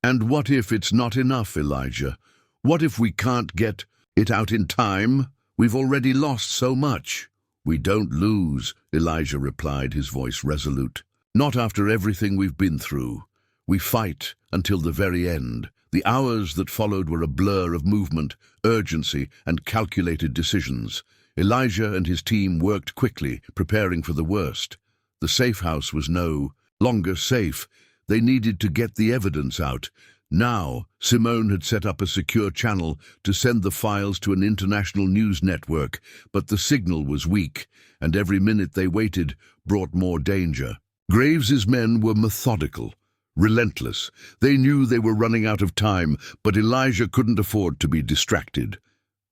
"And what if it's not enough, Elijah? What if we can't get it out in time? We've already lost so much." "We don't lose," Elijah replied, his voice resolute. "Not after everything we've been through. We fight until the very end." The hours that followed were a blur of movement, urgency, and calculated decisions. Elijah and his team worked quickly, preparing for the worst. The safe house was no longer safe. They needed to get the evidence out. Now, Simone had set up a secure channel to send the files to an international news network, but the signal was weak, and every minute they waited brought more danger. Graves's men were methodical, relentless. They knew they were running out of time, but Elijah couldn't afford to be distracted.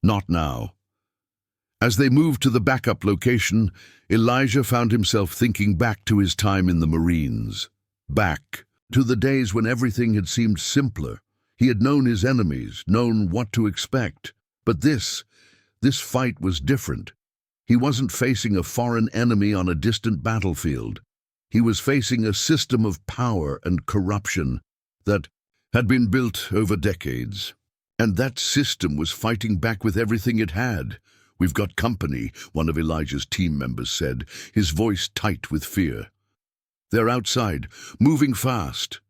Not now. As they moved to the backup location, Elijah found himself thinking back to his time in the Marines. Back to the days when everything had seemed simpler. He had known his enemies, known what to expect. But this fight was different. He wasn't facing a foreign enemy on a distant battlefield. He was facing a system of power and corruption that had been built over decades. And that system was fighting back with everything it had. "We've got company," one of Elijah's team members said, his voice tight with fear. "They're outside, moving fast."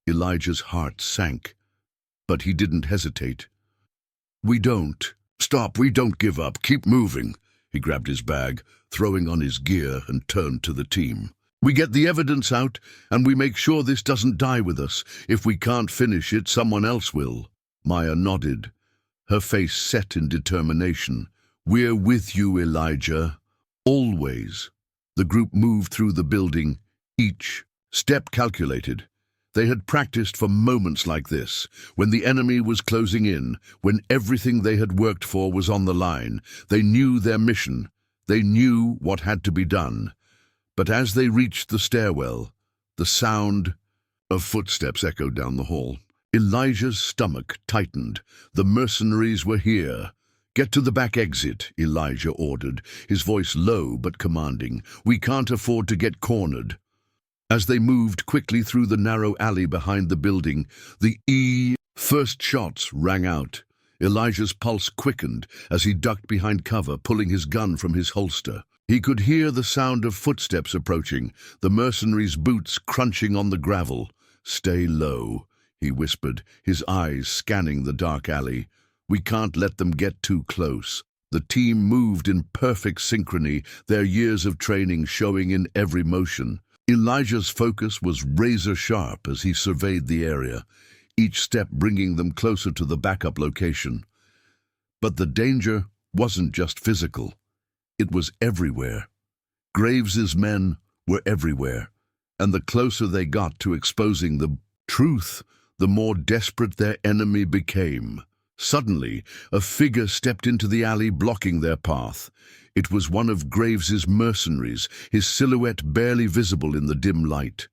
Elijah's heart sank, but he didn't hesitate. We don't give up, keep moving." He grabbed his bag, throwing on his gear, and turned to the team. "We get the evidence out, and we make sure this doesn't die with us. If we can't finish it, someone else will." Maya nodded, her face set in determination. "We're with you, Elijah. Always." The group moved through the building, each step calculated. They had practiced for moments like this, when the enemy was closing in, when everything they had worked for was on the line. They knew their mission. They knew what had to be done. But as they reached the stairwell, the sound of footsteps echoed down the hall. Elijah's stomach tightened. The mercenaries were here. "Get to the back exit," Elijah ordered, his voice low but commanding. "We can't afford to get cornered." As they moved quickly through the narrow alley behind the building, the first shots rang out. Elijah's pulse quickened as he ducked behind cover, pulling his gun from his holster. He could hear the sound of footsteps approaching, the mercenaries' boots crunching on the gravel. "Stay low," he whispered, his eyes scanning the dark alley. "We can't let them get too close." The team moved in perfect synchrony, their years of training showing in every motion. Elijah's focus was razor-sharp as he surveyed the area, each step bringing them closer to the backup location. But the danger wasn't just physical. It was everywhere. Graves's men were everywhere, and the closer they got to exposing the truth, the more desperate their enemy became. Suddenly, a figure stepped into the alley, blocking their path. It was one of Graves's mercenaries, his silhouette barely visible in the dim light.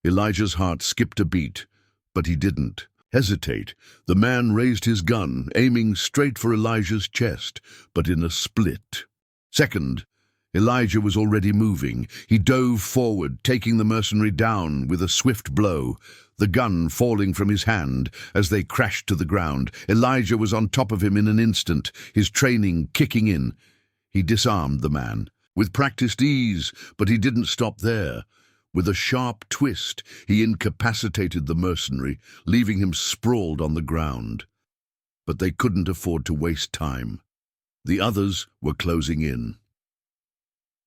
Elijah's heart skipped a beat, but he didn't hesitate. The man raised his gun, aiming straight for Elijah's chest, but in a split second, Elijah was already moving. He dove forward, taking the mercenary down with a swift blow, the gun falling from his hand as they crashed to the ground. Elijah was on top of him in an instant, his training kicking in. He disarmed the man with practiced ease, but he didn't stop there. With a sharp twist, he incapacitated the mercenary, leaving him sprawled on the ground. But they couldn't afford to waste time. The others were closing in.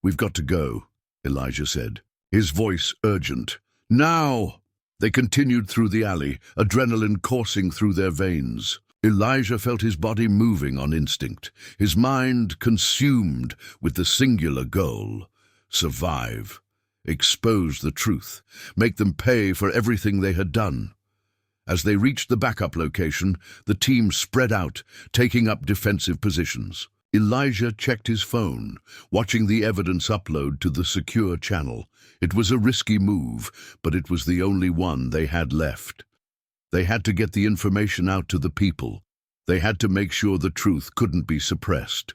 "We've got to go," Elijah said, his voice urgent. "Now!" They continued through the alley, adrenaline coursing through their veins. Elijah felt his body moving on instinct, his mind consumed with the singular goal: survive, expose the truth, make them pay for everything they had done. As they reached the backup location, the team spread out, taking up defensive positions. Elijah checked his phone, watching the evidence upload to the secure channel. It was a risky move, but it was the only one they had left. They had to get the information out to the people. They had to make sure the truth couldn't be suppressed.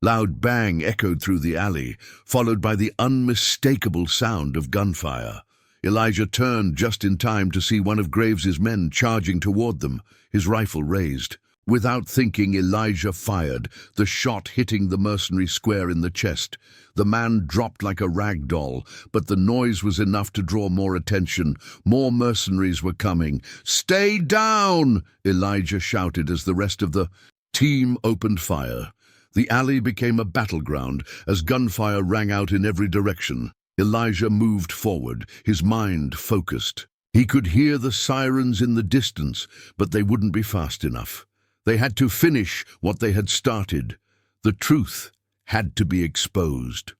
Loud bang echoed through the alley, followed by the unmistakable sound of gunfire. Elijah turned just in time to see one of Graves's men charging toward them, his rifle raised. Without thinking, Elijah fired, the shot hitting the mercenary square in the chest. The man dropped like a rag doll, but the noise was enough to draw more attention. More mercenaries were coming. "Stay down!" Elijah shouted as the rest of the team opened fire. The alley became a battleground as gunfire rang out in every direction. Elijah moved forward, his mind focused. He could hear the sirens in the distance, but they wouldn't be fast enough. They had to finish what they had started. The truth had to be exposed.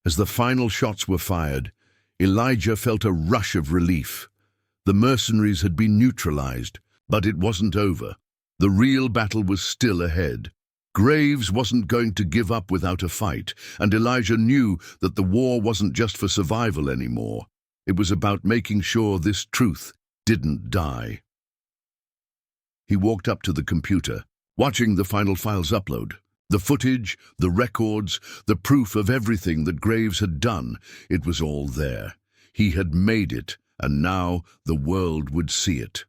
As the final shots were fired, Elijah felt a rush of relief. The mercenaries had been neutralized, but it wasn't over. The real battle was still ahead. Graves wasn't going to give up without a fight, and Elijah knew that the war wasn't just for survival anymore. It was about making sure this truth didn't die. He walked up to the computer, watching the final files upload. The footage, the records, the proof of everything that Graves had done, it was all there. He had made it, and now the world would see it.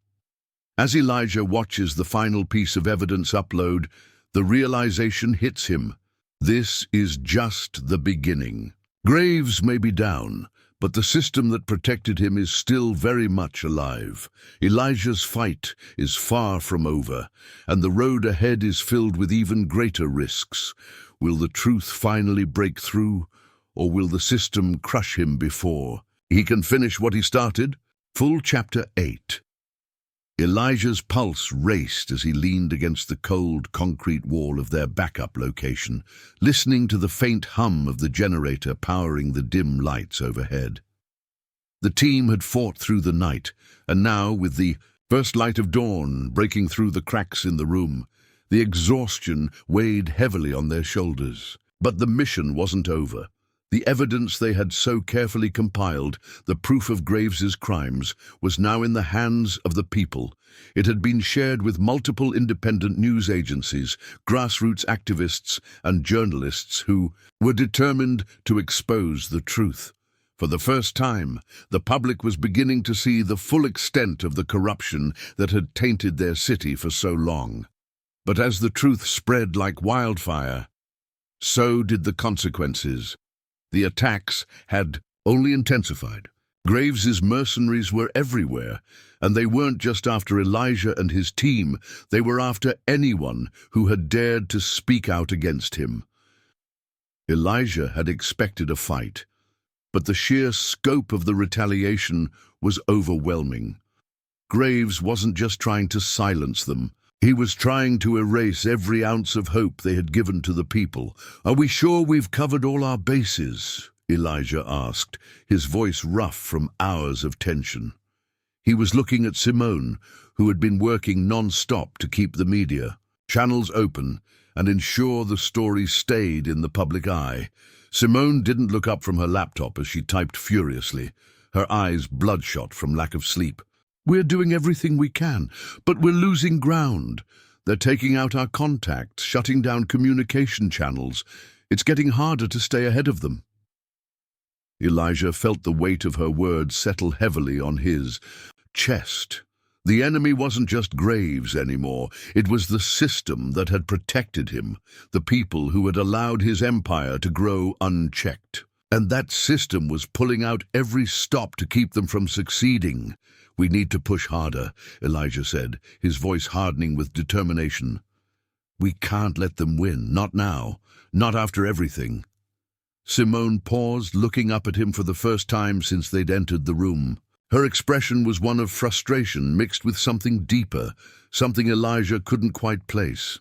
As Elijah watches the final piece of evidence upload, the realization hits him. This is just the beginning. Graves may be down, but the system that protected him is still very much alive. Elijah's fight is far from over, and the road ahead is filled with even greater risks. Will the truth finally break through, or will the system crush him before he can finish what he started? Full Chapter 8. Elijah's pulse raced as he leaned against the cold concrete wall of their backup location, listening to the faint hum of the generator powering the dim lights overhead. The team had fought through the night, and now, with the first light of dawn breaking through the cracks in the room, the exhaustion weighed heavily on their shoulders. But the mission wasn't over. The evidence they had so carefully compiled, the proof of Graves's crimes, was now in the hands of the people. It had been shared with multiple independent news agencies, grassroots activists, and journalists who were determined to expose the truth. For the first time, the public was beginning to see the full extent of the corruption that had tainted their city for so long. But as the truth spread like wildfire, so did the consequences. The attacks had only intensified. Graves's mercenaries were everywhere, and they weren't just after Elijah and his team, they were after anyone who had dared to speak out against him. Elijah had expected a fight, but the sheer scope of the retaliation was overwhelming. Graves wasn't just trying to silence them. He was trying to erase every ounce of hope they had given to the people. "Are we sure we've covered all our bases?" Elijah asked, his voice rough from hours of tension. He was looking at Simone, who had been working non-stop to keep the media channels open and ensure the story stayed in the public eye. Simone didn't look up from her laptop as she typed furiously, her eyes bloodshot from lack of sleep. "We're doing everything we can, but we're losing ground. They're taking out our contacts, shutting down communication channels. It's getting harder to stay ahead of them." Elijah felt the weight of her words settle heavily on his chest. The enemy wasn't just Graves anymore. It was the system that had protected him, the people who had allowed his empire to grow unchecked. And that system was pulling out every stop to keep them from succeeding. "We need to push harder," Elijah said, his voice hardening with determination. "We can't let them win, not now, not after everything." Simone paused, looking up at him for the first time since they'd entered the room. Her expression was one of frustration mixed with something deeper, something Elijah couldn't quite place.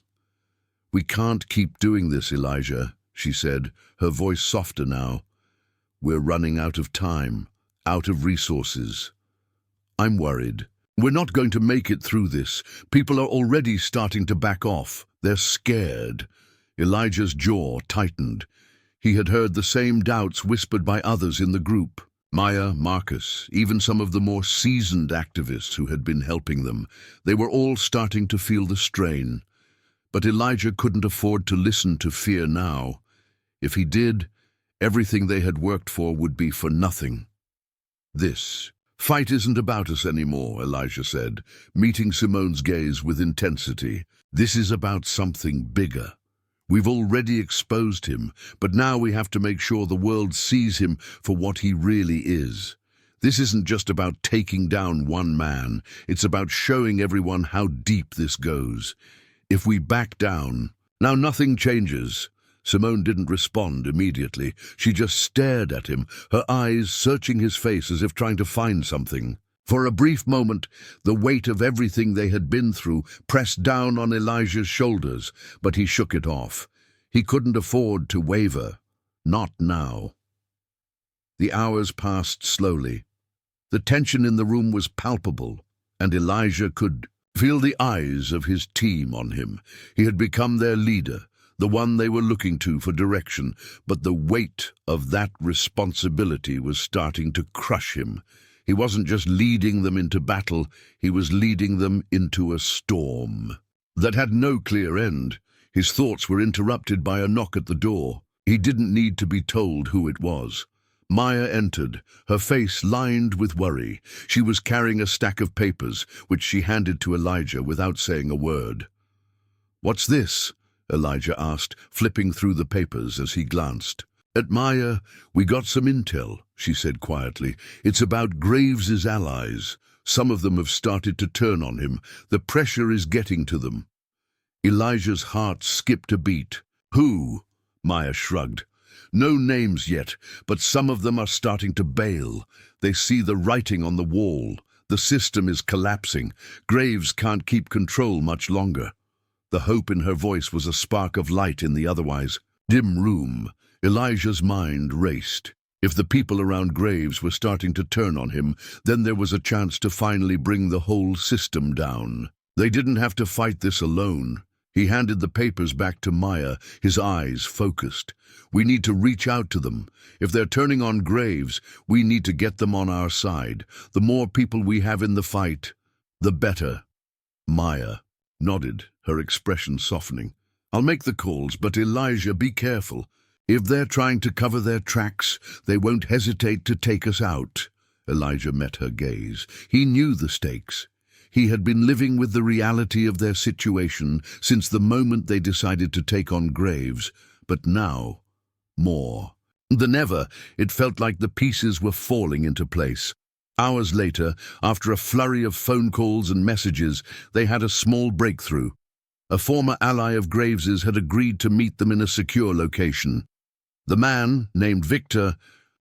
"We can't keep doing this, Elijah," she said, her voice softer now. "We're running out of time, out of resources. I'm worried. We're not going to make it through this. People are already starting to back off. They're scared." Elijah's jaw tightened. He had heard the same doubts whispered by others in the group. Maya, Marcus, even some of the more seasoned activists who had been helping them. They were all starting to feel the strain. But Elijah couldn't afford to listen to fear now. If he did, everything they had worked for would be for nothing. "This fight isn't about us anymore," Elijah said, meeting Simone's gaze with intensity. "This is about something bigger. We've already exposed him, but now we have to make sure the world sees him for what he really is. This isn't just about taking down one man. It's about showing everyone how deep this goes. If we back down..." Now nothing changes. Simone didn't respond immediately. She just stared at him, her eyes searching his face as if trying to find something. For a brief moment, the weight of everything they had been through pressed down on Elijah's shoulders, but he shook it off. He couldn't afford to waver. Not now. The hours passed slowly. The tension in the room was palpable, and Elijah could feel the eyes of his team on him. He had become their leader, the one they were looking to for direction, but the weight of that responsibility was starting to crush him. He wasn't just leading them into battle, he was leading them into a storm that had no clear end. His thoughts were interrupted by a knock at the door. He didn't need to be told who it was. Maya entered, her face lined with worry. She was carrying a stack of papers, which she handed to Elijah without saying a word. "What's this?" Elijah asked, flipping through the papers as he glanced. "At Maya, we got some intel," she said quietly. "It's about Graves's allies. Some of them have started to turn on him. The pressure is getting to them." Elijah's heart skipped a beat. "Who?" Maya shrugged. "No names yet, but some of them are starting to bail. They see the writing on the wall. The system is collapsing. Graves can't keep control much longer." The hope in her voice was a spark of light in the otherwise dim room. Elijah's mind raced. If the people around Graves were starting to turn on him, then there was a chance to finally bring the whole system down. They didn't have to fight this alone. He handed the papers back to Maya, his eyes focused. "We need to reach out to them. If they're turning on Graves, we need to get them on our side. The more people we have in the fight, the better." Maya nodded, her expression softening. "I'll make the calls, but Elijah, be careful. If they're trying to cover their tracks, they won't hesitate to take us out." Elijah met her gaze. He knew the stakes. He had been living with the reality of their situation since the moment they decided to take on Graves, but now, more than ever, it felt like the pieces were falling into place. Hours later, after a flurry of phone calls and messages, they had a small breakthrough. A former ally of Graves's had agreed to meet them in a secure location. The man, named Victor,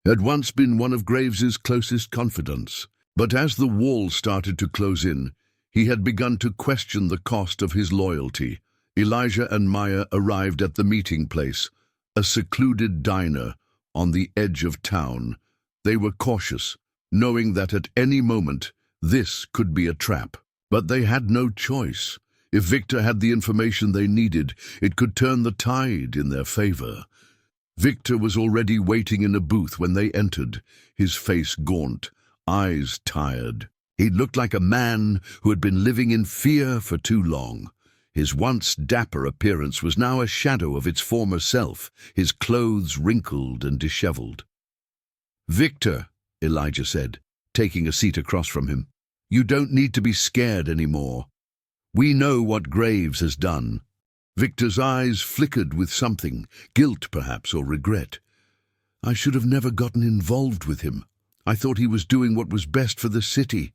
had once been one of Graves's closest confidants, but as the wall started to close in, he had begun to question the cost of his loyalty. Elijah and Maya arrived at the meeting place, a secluded diner on the edge of town. They were cautious, knowing that at any moment this could be a trap. But they had no choice. If Victor had the information they needed, it could turn the tide in their favor. Victor was already waiting in a booth when they entered, his face gaunt, eyes tired. He looked like a man who had been living in fear for too long. His once dapper appearance was now a shadow of its former self, his clothes wrinkled and disheveled. "Victor," Elijah said, taking a seat across from him, "you don't need to be scared anymore. We know what Graves has done." Victor's eyes flickered with something, guilt perhaps, or regret. "I should have never gotten involved with him. I thought he was doing what was best for the city.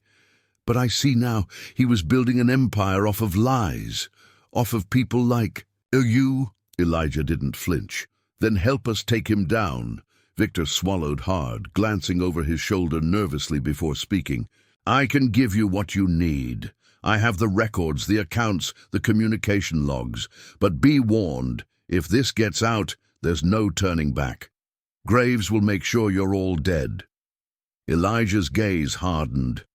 But I see now he was building an empire off of lies, off of people like you." Elijah didn't flinch. "Then help us take him down." Victor swallowed hard, glancing over his shoulder nervously before speaking. "I can give you what you need. I have the records, the accounts, the communication logs. But be warned, if this gets out, there's no turning back. Graves will make sure you're all dead." Elijah's gaze hardened.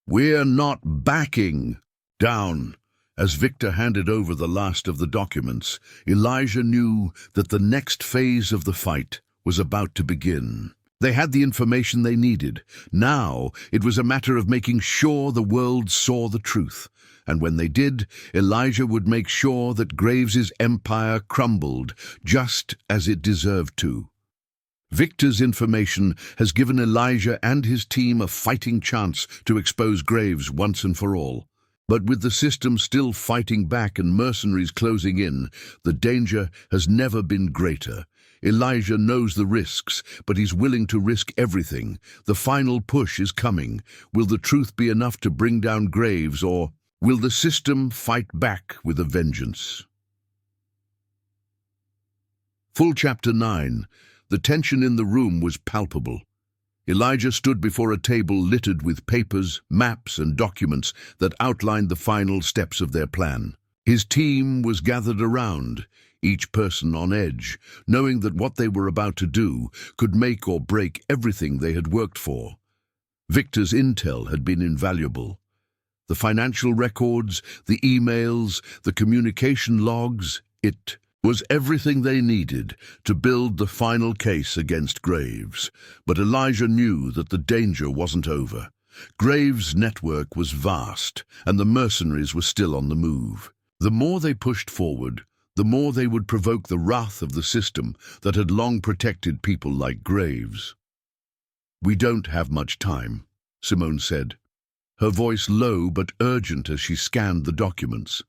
"We're not backing down." As Victor handed over the last of the documents, Elijah knew that the next phase of the fight was about to begin. They had the information they needed. Now it was a matter of making sure the world saw the truth. And when they did, Elijah would make sure that Graves's empire crumbled just as it deserved to. Victor's information has given Elijah and his team a fighting chance to expose Graves once and for all. But with the system still fighting back and mercenaries closing in, the danger has never been greater. Elijah knows the risks, but he's willing to risk everything. The final push is coming. Will the truth be enough to bring down Graves, or will the system fight back with a vengeance? Full Chapter 9. The tension in the room was palpable. Elijah stood before a table littered with papers, maps, and documents that outlined the final steps of their plan. His team was gathered around, each person on edge, knowing that what they were about to do could make or break everything they had worked for. Victor's intel had been invaluable. The financial records, the emails, the communication logs, it was everything they needed to build the final case against Graves. But Elijah knew that the danger wasn't over. Graves' network was vast, and the mercenaries were still on the move. The more they pushed forward, the more they would provoke the wrath of the system that had long protected people like Graves. "We don't have much time," Simone said, her voice low but urgent as she scanned the documents.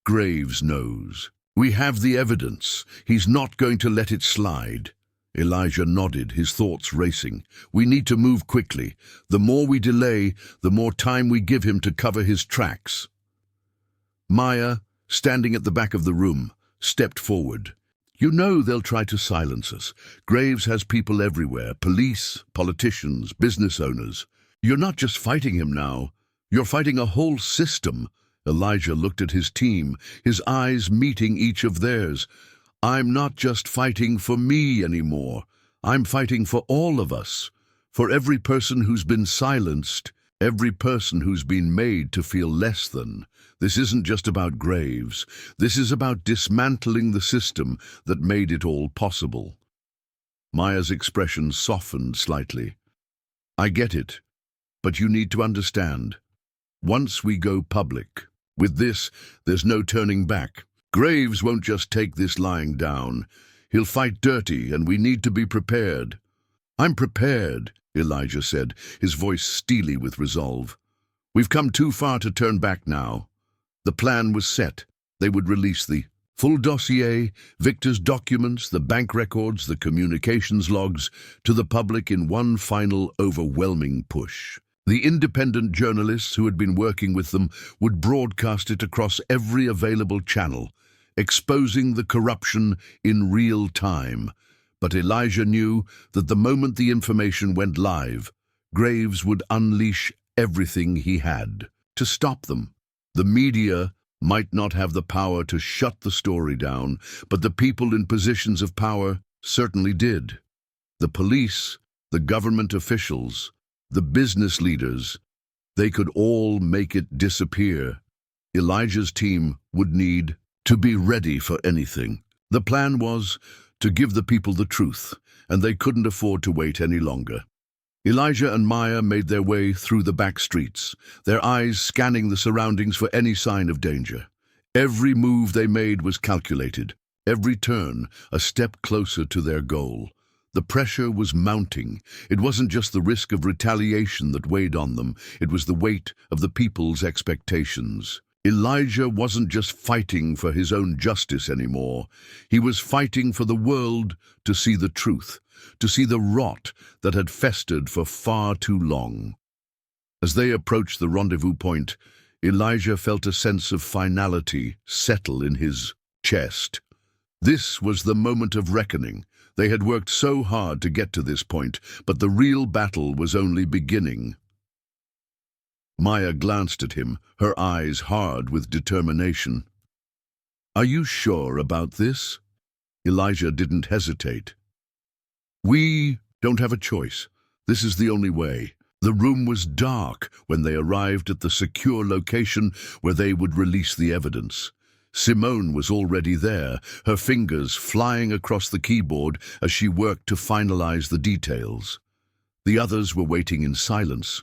"Graves knows. We have the evidence. He's not going to let it slide." Elijah nodded, his thoughts racing. "We need to move quickly. The more we delay, the more time we give him to cover his tracks." Maya, standing at the back of the room, stepped forward. "You know they'll try to silence us. Graves has people everywhere, police, politicians, business owners. You're not just fighting him now. You're fighting a whole system." Elijah looked at his team, his eyes meeting each of theirs. "I'm not just fighting for me anymore. I'm fighting for all of us. For every person who's been silenced, every person who's been made to feel less than. This isn't just about Graves. This is about dismantling the system that made it all possible." Maya's expression softened slightly. "I get it, but you need to understand. Once we go public, with this, there's no turning back. Graves won't just take this lying down. He'll fight dirty, and we need to be prepared." "I'm prepared," Elijah said, his voice steely with resolve. "We've come too far to turn back now." The plan was set. They would release the full dossier, Victor's documents, the bank records, the communications logs, to the public in one final, overwhelming push. The independent journalists who had been working with them would broadcast it across every available channel, exposing the corruption in real time. But Elijah knew that the moment the information went live, Graves would unleash everything he had to stop them. The media might not have the power to shut the story down, but the people in positions of power certainly did. The police, the government officials, the business leaders, they could all make it disappear. Elijah's team would need to be ready for anything. The plan was to give the people the truth, and they couldn't afford to wait any longer. Elijah and Maya made their way through the back streets, their eyes scanning the surroundings for any sign of danger. Every move they made was calculated, every turn a step closer to their goal. The pressure was mounting. It wasn't just the risk of retaliation that weighed on them, it was the weight of the people's expectations. Elijah wasn't just fighting for his own justice anymore. He was fighting for the world to see the truth, to see the rot that had festered for far too long. As they approached the rendezvous point, Elijah felt a sense of finality settle in his chest. This was the moment of reckoning. They had worked so hard to get to this point, but the real battle was only beginning. Maya glanced at him, her eyes hard with determination. "Are you sure about this?" Elijah didn't hesitate. "We don't have a choice. This is the only way." The room was dark when they arrived at the secure location where they would release the evidence. Simone was already there, her fingers flying across the keyboard as she worked to finalize the details. The others were waiting in silence,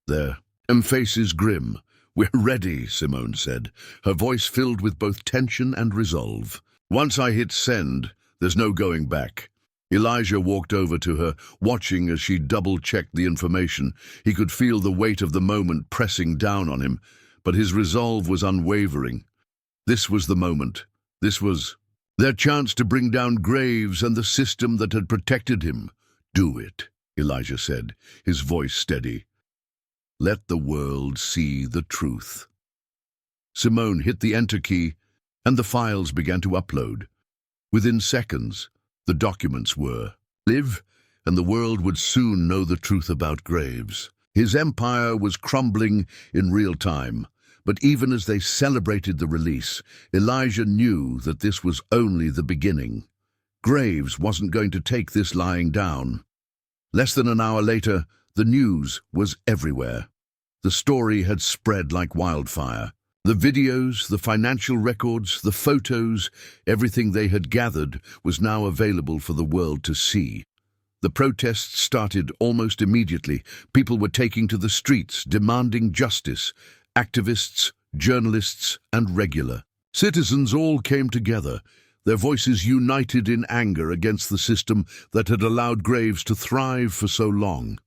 their faces grim. "We're ready," Simone said, her voice filled with both tension and resolve. "Once I hit send, there's no going back." Elijah walked over to her, watching as she double-checked the information. He could feel the weight of the moment pressing down on him, but his resolve was unwavering. This was the moment. This was their chance to bring down Graves and the system that had protected him. "Do it," Elijah said, his voice steady. "Let the world see the truth." Simone hit the enter key, and the files began to upload. Within seconds, the documents were live, and the world would soon know the truth about Graves. His empire was crumbling in real time, But even as they celebrated the release, Elijah knew that this was only the beginning. Graves wasn't going to take this lying down. Less than an hour later, the news was everywhere. The story had spread like wildfire. The videos, the financial records, the photos, everything they had gathered was now available for the world to see. The protests started almost immediately. People were taking to the streets, demanding justice. Activists, journalists, and regular citizens all came together, their voices united in anger against the system that had allowed Graves to thrive for so long.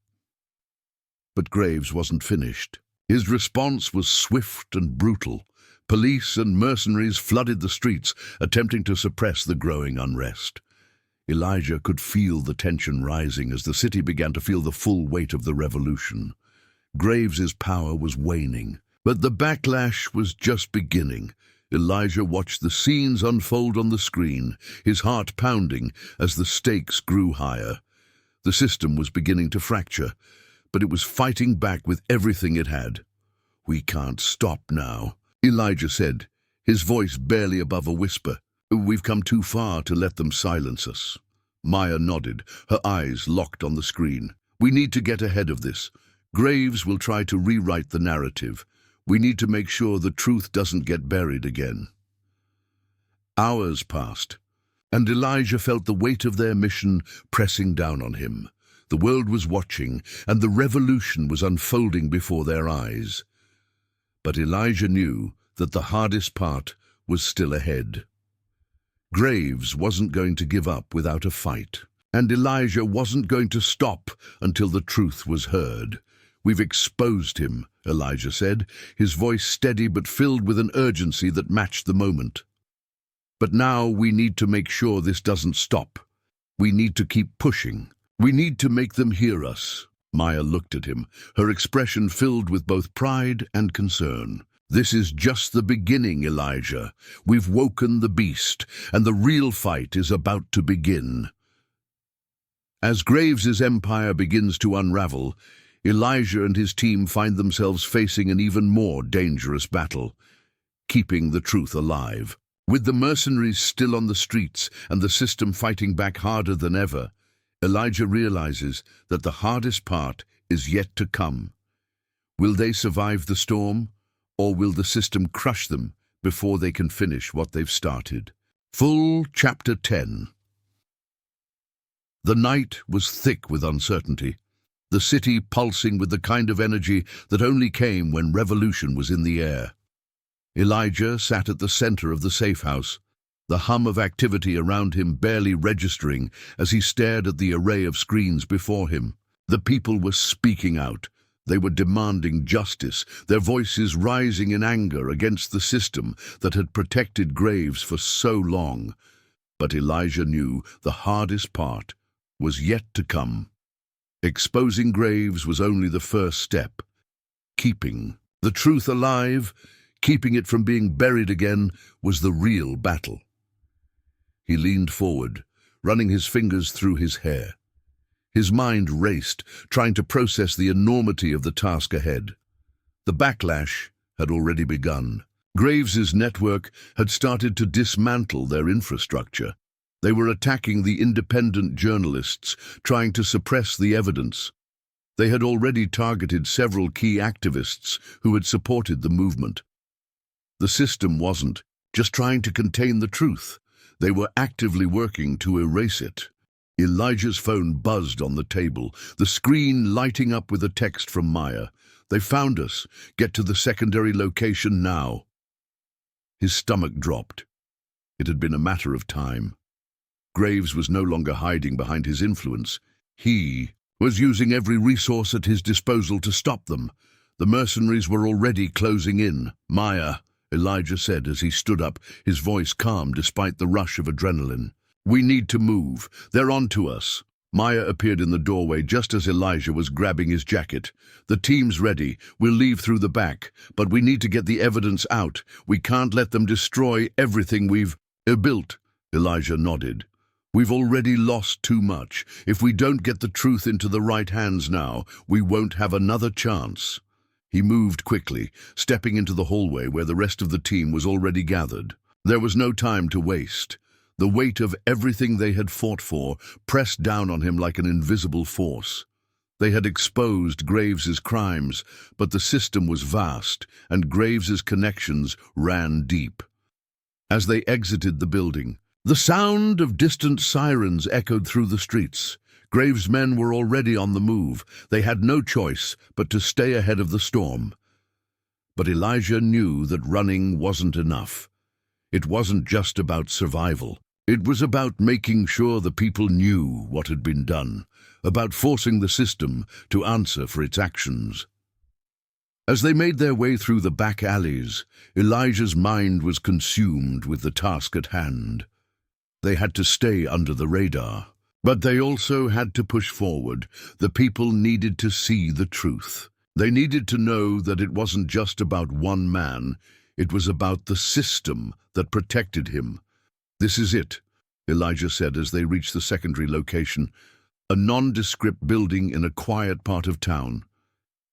But Graves wasn't finished. His response was swift and brutal. Police and mercenaries flooded the streets, attempting to suppress the growing unrest. Elijah could feel the tension rising as the city began to feel the full weight of the revolution. Graves's power was waning, but the backlash was just beginning. Elijah watched the scenes unfold on the screen, his heart pounding as the stakes grew higher. The system was beginning to fracture, but it was fighting back with everything it had. "We can't stop now," Elijah said, his voice barely above a whisper. "We've come too far to let them silence us." Maya nodded, her eyes locked on the screen. "We need to get ahead of this. Graves will try to rewrite the narrative. We need to make sure the truth doesn't get buried again." Hours passed, and Elijah felt the weight of their mission pressing down on him. The world was watching, and the revolution was unfolding before their eyes. But Elijah knew that the hardest part was still ahead. Graves wasn't going to give up without a fight, and Elijah wasn't going to stop until the truth was heard. "We've exposed him," Elijah said, his voice steady but filled with an urgency that matched the moment. "But now we need to make sure this doesn't stop. We need to keep pushing. We need to make them hear us." Maya looked at him, her expression filled with both pride and concern. "This is just the beginning, Elijah. We've woken the beast, and the real fight is about to begin." As Graves's empire begins to unravel, Elijah and his team find themselves facing an even more dangerous battle, keeping the truth alive. With the mercenaries still on the streets and the system fighting back harder than ever, Elijah realizes that the hardest part is yet to come. Will they survive the storm, or will the system crush them before they can finish what they've started? Full Chapter 10. The night was thick with uncertainty, the city pulsing with the kind of energy that only came when revolution was in the air. Elijah sat at the center of the safe house, the hum of activity around him barely registering as he stared at the array of screens before him. The people were speaking out. They were demanding justice, their voices rising in anger against the system that had protected Graves for so long. But Elijah knew the hardest part was yet to come. Exposing Graves was only the first step. Keeping the truth alive, keeping it from being buried again, was the real battle. He leaned forward, running his fingers through his hair. His mind raced, trying to process the enormity of the task ahead. The backlash had already begun. Graves's network had started to dismantle their infrastructure. They were attacking the independent journalists, trying to suppress the evidence. They had already targeted several key activists who had supported the movement. The system wasn't just trying to contain the truth. They were actively working to erase it. Elijah's phone buzzed on the table, the screen lighting up with a text from Maya. "They found us. Get to the secondary location now." His stomach dropped. It had been a matter of time. Graves was no longer hiding behind his influence. He was using every resource at his disposal to stop them. The mercenaries were already closing in. "Maya," Elijah said as he stood up, his voice calm despite the rush of adrenaline. "We need to move. They're on to us." Maya appeared in the doorway just as Elijah was grabbing his jacket. "The team's ready. We'll leave through the back, but we need to get the evidence out. We can't let them destroy everything we've built." Elijah nodded. "We've already lost too much. If we don't get the truth into the right hands now, we won't have another chance." He moved quickly, stepping into the hallway where the rest of the team was already gathered. There was no time to waste. The weight of everything they had fought for pressed down on him like an invisible force. They had exposed Graves's crimes, but the system was vast, and Graves's connections ran deep. As they exited the building, the sound of distant sirens echoed through the streets. Graves' men were already on the move. They had no choice but to stay ahead of the storm. But Elijah knew that running wasn't enough. It wasn't just about survival. It was about making sure the people knew what had been done, about forcing the system to answer for its actions. As they made their way through the back alleys, Elijah's mind was consumed with the task at hand. They had to stay under the radar, but they also had to push forward. The people needed to see the truth. They needed to know that it wasn't just about one man, it was about the system that protected him. "This is it," Elijah said as they reached the secondary location, a nondescript building in a quiet part of town.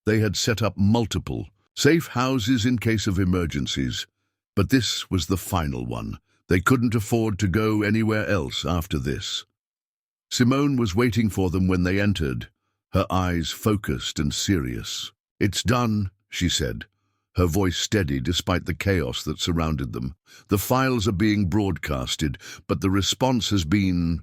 They had set up multiple safe houses in case of emergencies, but this was the final one. They couldn't afford to go anywhere else after this. Simone was waiting for them when they entered, her eyes focused and serious. "It's done," she said, her voice steady despite the chaos that surrounded them. "The files are being broadcasted, but the response has been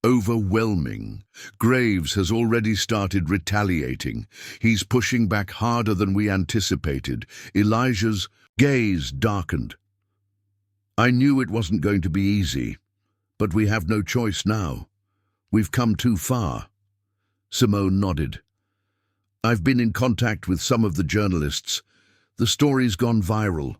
overwhelming. Graves has already started retaliating. He's pushing back harder than we anticipated." Elijah's gaze darkened. "I knew it wasn't going to be easy, but we have no choice now. We've come too far." Simone nodded. "I've been in contact with some of the journalists. The story's gone viral.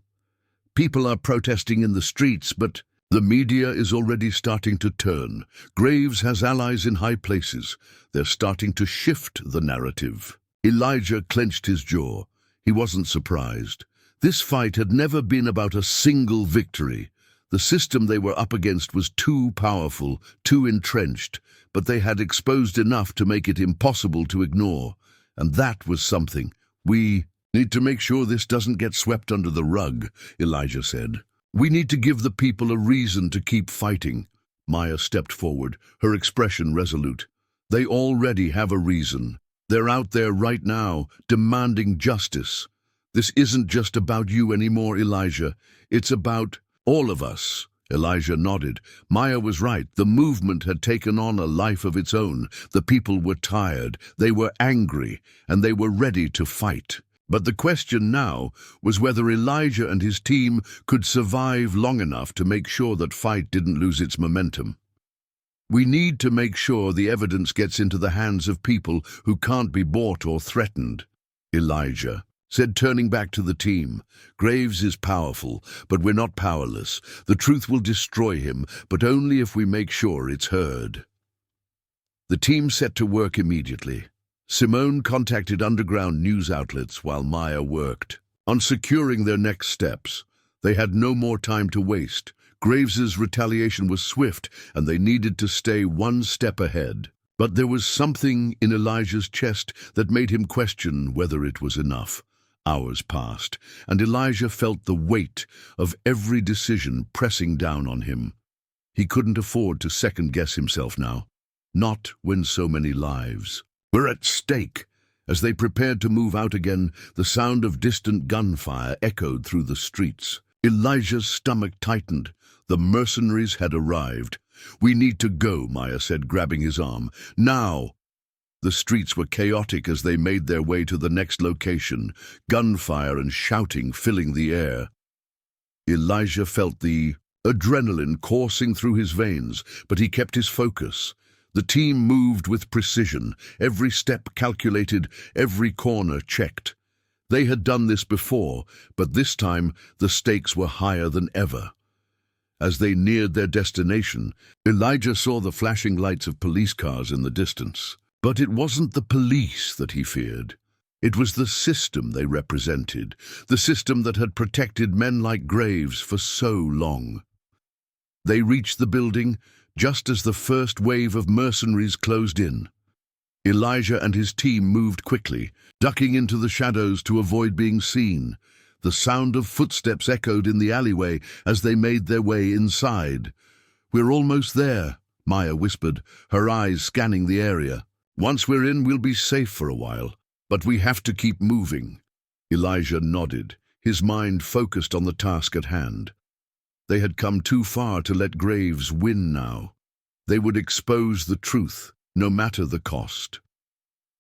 People are protesting in the streets, but the media is already starting to turn. Graves has allies in high places. They're starting to shift the narrative." Elijah clenched his jaw. He wasn't surprised. This fight had never been about a single victory. The system they were up against was too powerful, too entrenched, but they had exposed enough to make it impossible to ignore. And that was something. "We need to make sure this doesn't get swept under the rug," Elijah said. "We need to give the people a reason to keep fighting." Maya stepped forward, her expression resolute. "They already have a reason. They're out there right now, demanding justice. This isn't just about you anymore, Elijah. It's about all of us." Elijah nodded. Maya was right. The movement had taken on a life of its own. The people were tired, they were angry, and they were ready to fight. But the question now was whether Elijah and his team could survive long enough to make sure that fight didn't lose its momentum. "We need to make sure the evidence gets into the hands of people who can't be bought or threatened," Elijah said, turning back to the team. "Graves is powerful, but we're not powerless. The truth will destroy him, but only if we make sure it's heard." The team set to work immediately. Simone contacted underground news outlets while Maya worked on securing their next steps. They had no more time to waste. Graves's retaliation was swift, and they needed to stay one step ahead. But there was something in Elijah's chest that made him question whether it was enough. Hours passed, and Elijah felt the weight of every decision pressing down on him. He couldn't afford to second-guess himself now, not when so many lives were at stake. As they prepared to move out again, the sound of distant gunfire echoed through the streets. Elijah's stomach tightened. The mercenaries had arrived. "We need to go," Maya said, grabbing his arm. "Now!" The streets were chaotic as they made their way to the next location, gunfire and shouting filling the air. Elijah felt the adrenaline coursing through his veins, but he kept his focus. The team moved with precision, every step calculated, every corner checked. They had done this before, but this time the stakes were higher than ever. As they neared their destination, Elijah saw the flashing lights of police cars in the distance. But it wasn't the police that he feared. It was the system they represented, the system that had protected men like Graves for so long. They reached the building just as the first wave of mercenaries closed in. Elijah and his team moved quickly, ducking into the shadows to avoid being seen. The sound of footsteps echoed in the alleyway as they made their way inside. "We're almost there," Maya whispered, her eyes scanning the area. "Once we're in, we'll be safe for a while, but we have to keep moving." Elijah nodded, his mind focused on the task at hand. They had come too far to let Graves win now. They would expose the truth, no matter the cost.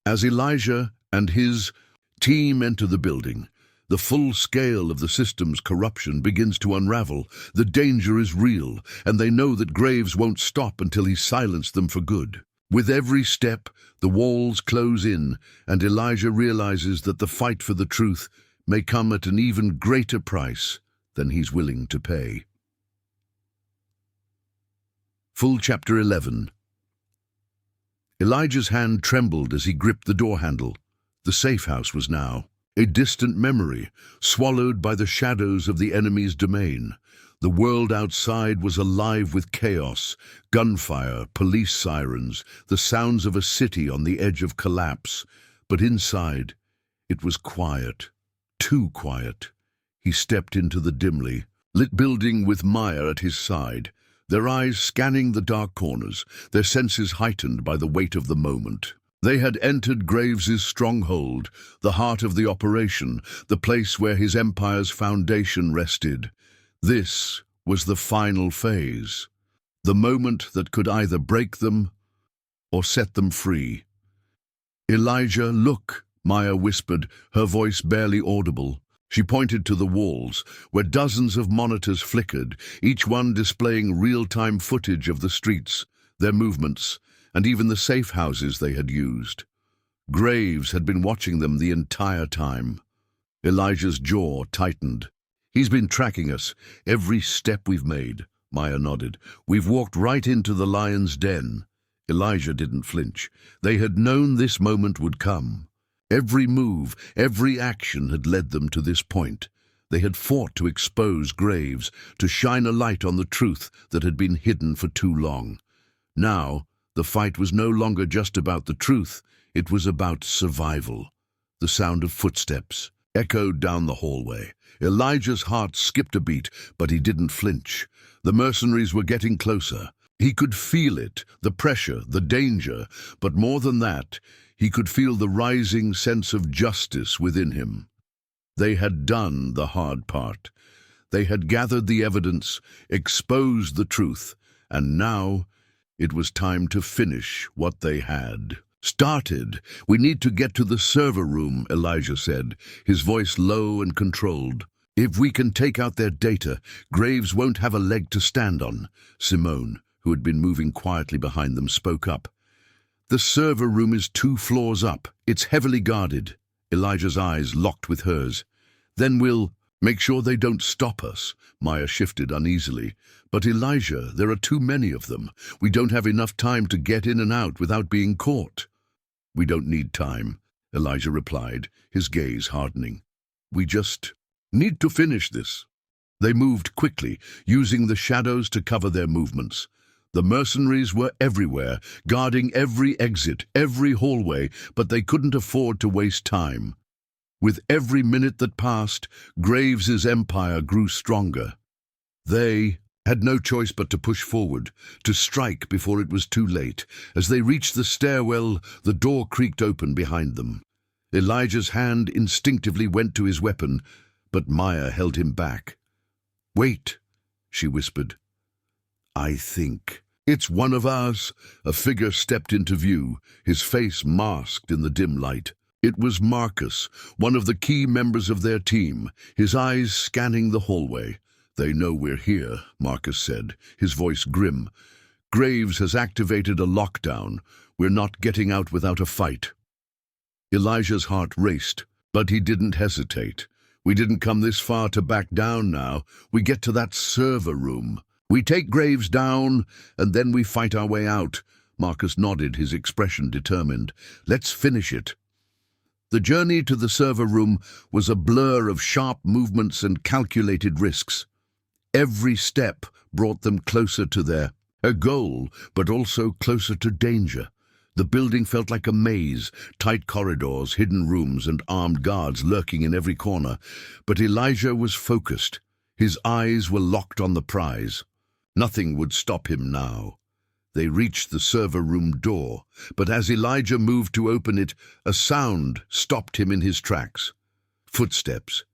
As Elijah and his team enter the building, the full scale of the system's corruption begins to unravel. The danger is real, and they know that Graves won't stop until he's silenced them for good. With every step, the walls close in, and Elijah realizes that the fight for the truth may come at an even greater price than he's willing to pay. Full Chapter 11. Elijah's hand trembled as he gripped the door handle. The safe house was now a distant memory, swallowed by the shadows of the enemy's domain. The world outside was alive with chaos, gunfire, police sirens, the sounds of a city on the edge of collapse. But inside, it was quiet, too quiet. He stepped into the dimly lit building with Maya at his side, their eyes scanning the dark corners, their senses heightened by the weight of the moment. They had entered Graves's stronghold, the heart of the operation, the place where his empire's foundation rested. This was the final phase, the moment that could either break them or set them free. "Elijah, look," Maya whispered, her voice barely audible. She pointed to the walls, where dozens of monitors flickered, each one displaying real-time footage of the streets, their movements, and even the safe houses they had used. Graves had been watching them the entire time. Elijah's jaw tightened. "He's been tracking us, every step we've made," Maya nodded. "We've walked right into the lion's den." Elijah didn't flinch. They had known this moment would come. Every move, every action had led them to this point. They had fought to expose Graves, to shine a light on the truth that had been hidden for too long. Now, the fight was no longer just about the truth, it was about survival. The sound of footsteps echoed down the hallway. Elijah's heart skipped a beat, but he didn't flinch. The mercenaries were getting closer. He could feel it, the pressure, the danger, but more than that, he could feel the rising sense of justice within him. They had done the hard part. They had gathered the evidence, exposed the truth, and now it was time to finish what they had started. "We need to get to the server room," Elijah said, his voice low and controlled. "If we can take out their data, Graves won't have a leg to stand on." Simone, who had been moving quietly behind them, spoke up. "The server room is 2 floors up. It's heavily guarded." Elijah's eyes locked with hers. "Then we'll make sure they don't stop us." Maya shifted uneasily. "But Elijah, there are too many of them. We don't have enough time to get in and out without being caught." "We don't need time," Elijah replied, his gaze hardening. "We just need to finish this." They moved quickly, using the shadows to cover their movements. The mercenaries were everywhere, guarding every exit, every hallway, but they couldn't afford to waste time. With every minute that passed, Graves's empire grew stronger. They had no choice but to push forward, to strike before it was too late. As they reached the stairwell, the door creaked open behind them. Elijah's hand instinctively went to his weapon, but Maya held him back. "Wait," she whispered. "I think it's one of ours." A figure stepped into view, his face masked in the dim light. It was Marcus, one of the key members of their team, his eyes scanning the hallway. "They know we're here," Marcus said, his voice grim. "Graves has activated a lockdown. We're not getting out without a fight." Elijah's heart raced, but he didn't hesitate. "We didn't come this far to back down now. We get to that server room. We take Graves down, and then we fight our way out." Marcus nodded, his expression determined. "Let's finish it." The journey to the server room was a blur of sharp movements and calculated risks. Every step brought them closer to their goal, but also closer to danger. The building felt like a maze, tight corridors, hidden rooms, and armed guards lurking in every corner. But Elijah was focused. His eyes were locked on the prize. Nothing would stop him now. They reached the server room door, but as Elijah moved to open it, a sound stopped him in his tracks. Footsteps.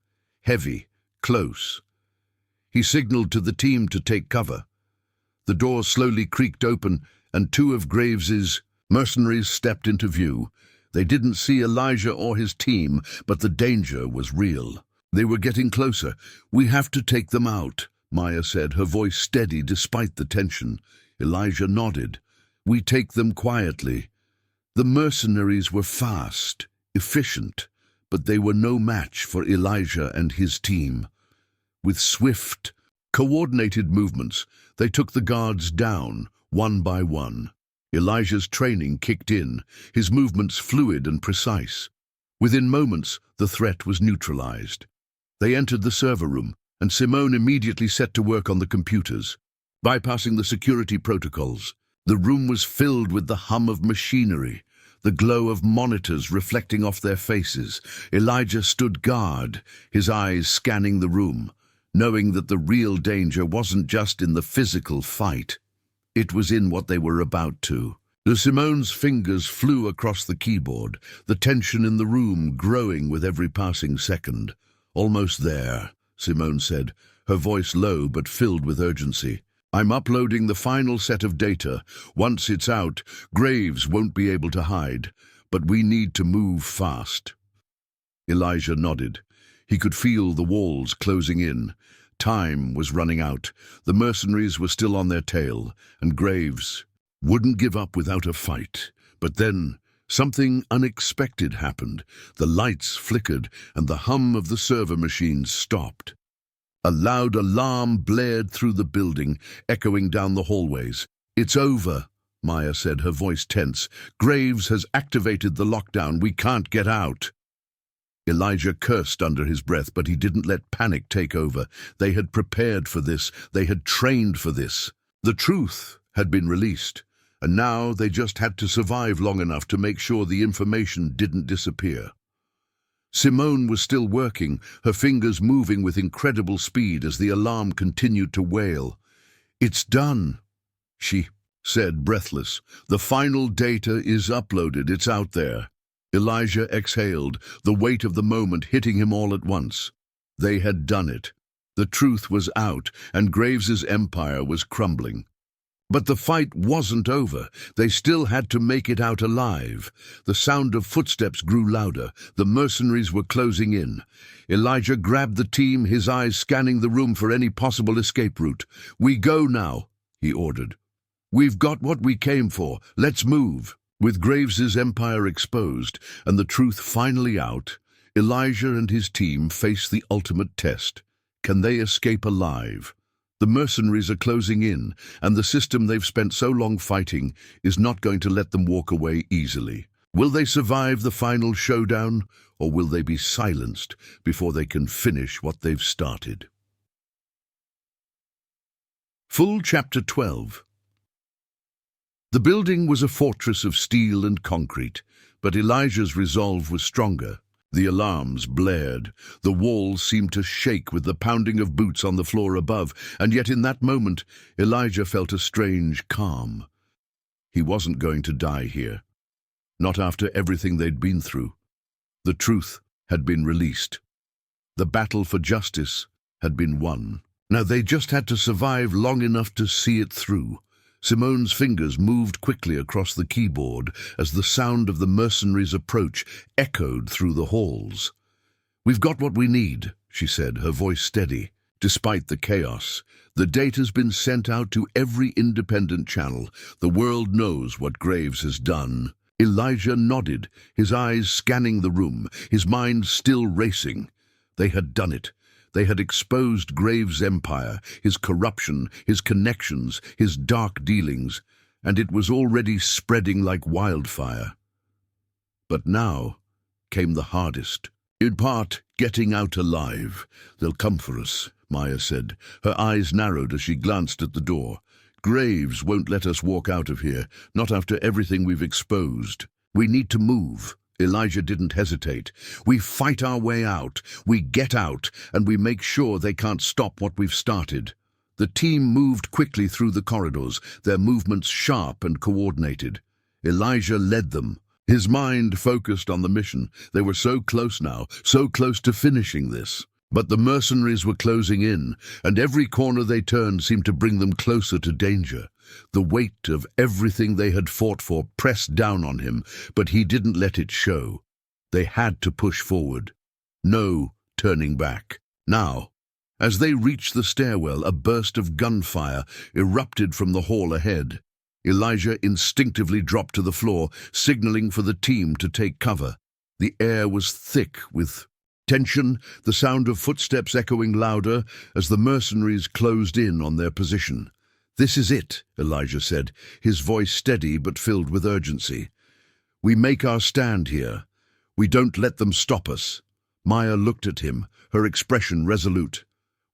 Heavy, close. He signaled to the team to take cover. The door slowly creaked open, and two of Graves's mercenaries stepped into view. They didn't see Elijah or his team, but the danger was real. They were getting closer. "We have to take them out," Maya said, her voice steady despite the tension. Elijah nodded. "We take them quietly." The mercenaries were fast, efficient, but they were no match for Elijah and his team. With swift, coordinated movements, they took the guards down, one by one. Elijah's training kicked in, his movements fluid and precise. Within moments, the threat was neutralized. They entered the server room, and Simone immediately set to work on the computers. Bypassing the security protocols, the room was filled with the hum of machinery, the glow of monitors reflecting off their faces. Elijah stood guard, his eyes scanning the room, knowing that the real danger wasn't just in the physical fight. It was in what they were about to. Simone's fingers flew across the keyboard, the tension in the room growing with every passing second. "Almost there," Simone said, her voice low but filled with urgency. "I'm uploading the final set of data. Once it's out, Graves won't be able to hide. But we need to move fast." Elijah nodded. He could feel the walls closing in. Time was running out. The mercenaries were still on their tail, and Graves wouldn't give up without a fight. But then something unexpected happened. The lights flickered, and the hum of the server machines stopped. A loud alarm blared through the building, echoing down the hallways. "It's over," Maya said, her voice tense. "Graves has activated the lockdown. We can't get out." Elijah cursed under his breath, but he didn't let panic take over. They had prepared for this. They had trained for this. The truth had been released, and now they just had to survive long enough to make sure the information didn't disappear. Simone was still working, her fingers moving with incredible speed as the alarm continued to wail. "It's done," she said, breathless. "The final data is uploaded. It's out there." Elijah exhaled, the weight of the moment hitting him all at once. They had done it. The truth was out, and Graves's empire was crumbling. But the fight wasn't over. They still had to make it out alive. The sound of footsteps grew louder. The mercenaries were closing in. Elijah grabbed the team, his eyes scanning the room for any possible escape route. "We go now," he ordered. "We've got what we came for. Let's move." With Graves's empire exposed and the truth finally out, Elijah and his team face the ultimate test. Can they escape alive? The mercenaries are closing in, and the system they've spent so long fighting is not going to let them walk away easily. Will they survive the final showdown, or will they be silenced before they can finish what they've started? Full Chapter 12. The building was a fortress of steel and concrete, but Elijah's resolve was stronger. The alarms blared. The walls seemed to shake with the pounding of boots on the floor above, and yet in that moment, Elijah felt a strange calm. He wasn't going to die here. Not after everything they'd been through. The truth had been released. The battle for justice had been won. Now they just had to survive long enough to see it through. Simone's fingers moved quickly across the keyboard as the sound of the mercenaries' approach echoed through the halls. "We've got what we need," she said, her voice steady. "Despite the chaos, the data's been sent out to every independent channel. The world knows what Graves has done." Elijah nodded, his eyes scanning the room, his mind still racing. They had done it. They had exposed Graves' empire, his corruption, his connections, his dark dealings, and it was already spreading like wildfire. But now came the hardest. In part, getting out alive. "They'll come for us," Maya said. Her eyes narrowed as she glanced at the door. Graves won't let us walk out of here, not after everything we've exposed. We need to move. Elijah didn't hesitate. We fight our way out, we get out, and we make sure they can't stop what we've started. The team moved quickly through the corridors, their movements sharp and coordinated. Elijah led them, his mind focused on the mission. They were so close now, so close to finishing this. But the mercenaries were closing in, and every corner they turned seemed to bring them closer to danger. The weight of everything they had fought for pressed down on him, but he didn't let it show. They had to push forward. No turning back. Now, as they reached the stairwell, a burst of gunfire erupted from the hall ahead. Elijah instinctively dropped to the floor, signaling for the team to take cover. The air was thick with tension, the sound of footsteps echoing louder as the mercenaries closed in on their position. "This is it," Elijah said, his voice steady but filled with urgency. "We make our stand here. We don't let them stop us." Maya looked at him, her expression resolute.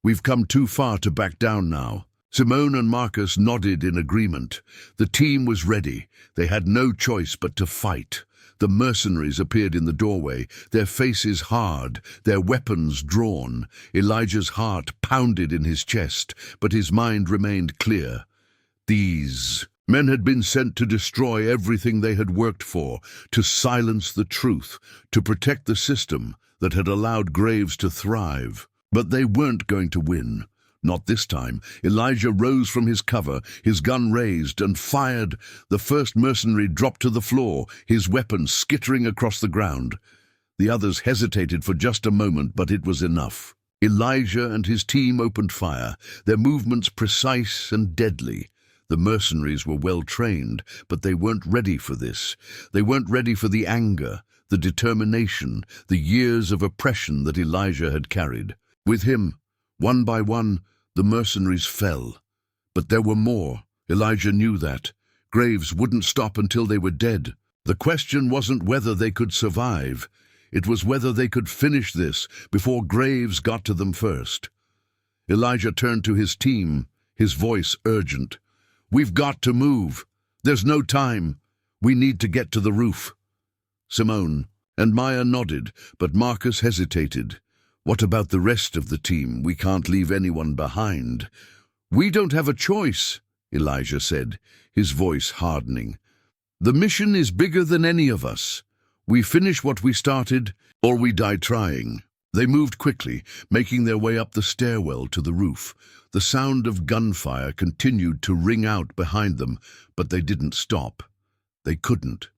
"We've come too far to back down now." Simone and Marcus nodded in agreement. The team was ready. They had no choice but to fight. The mercenaries appeared in the doorway, their faces hard, their weapons drawn. Elijah's heart pounded in his chest, but his mind remained clear. These men had been sent to destroy everything they had worked for, to silence the truth, to protect the system that had allowed Graves to thrive. But they weren't going to win. Not this time. Elijah rose from his cover, his gun raised, and fired. The first mercenary dropped to the floor, his weapon skittering across the ground. The others hesitated for just a moment, but it was enough. Elijah and his team opened fire, their movements precise and deadly. The mercenaries were well trained, but they weren't ready for this. They weren't ready for the anger, the determination, the years of oppression that Elijah had carried. With him, one by one, the mercenaries fell. But there were more. Elijah knew that. Graves wouldn't stop until they were dead. The question wasn't whether they could survive. It was whether they could finish this before Graves got to them first. Elijah turned to his team, his voice urgent. "We've got to move. There's no time. We need to get to the roof." Simone and Maya nodded, but Marcus hesitated. "What about the rest of the team? We can't leave anyone behind." "We don't have a choice," Elijah said, his voice hardening. "The mission is bigger than any of us. We finish what we started, or we die trying." They moved quickly, making their way up the stairwell to the roof. The sound of gunfire continued to ring out behind them, but they didn't stop. They couldn't.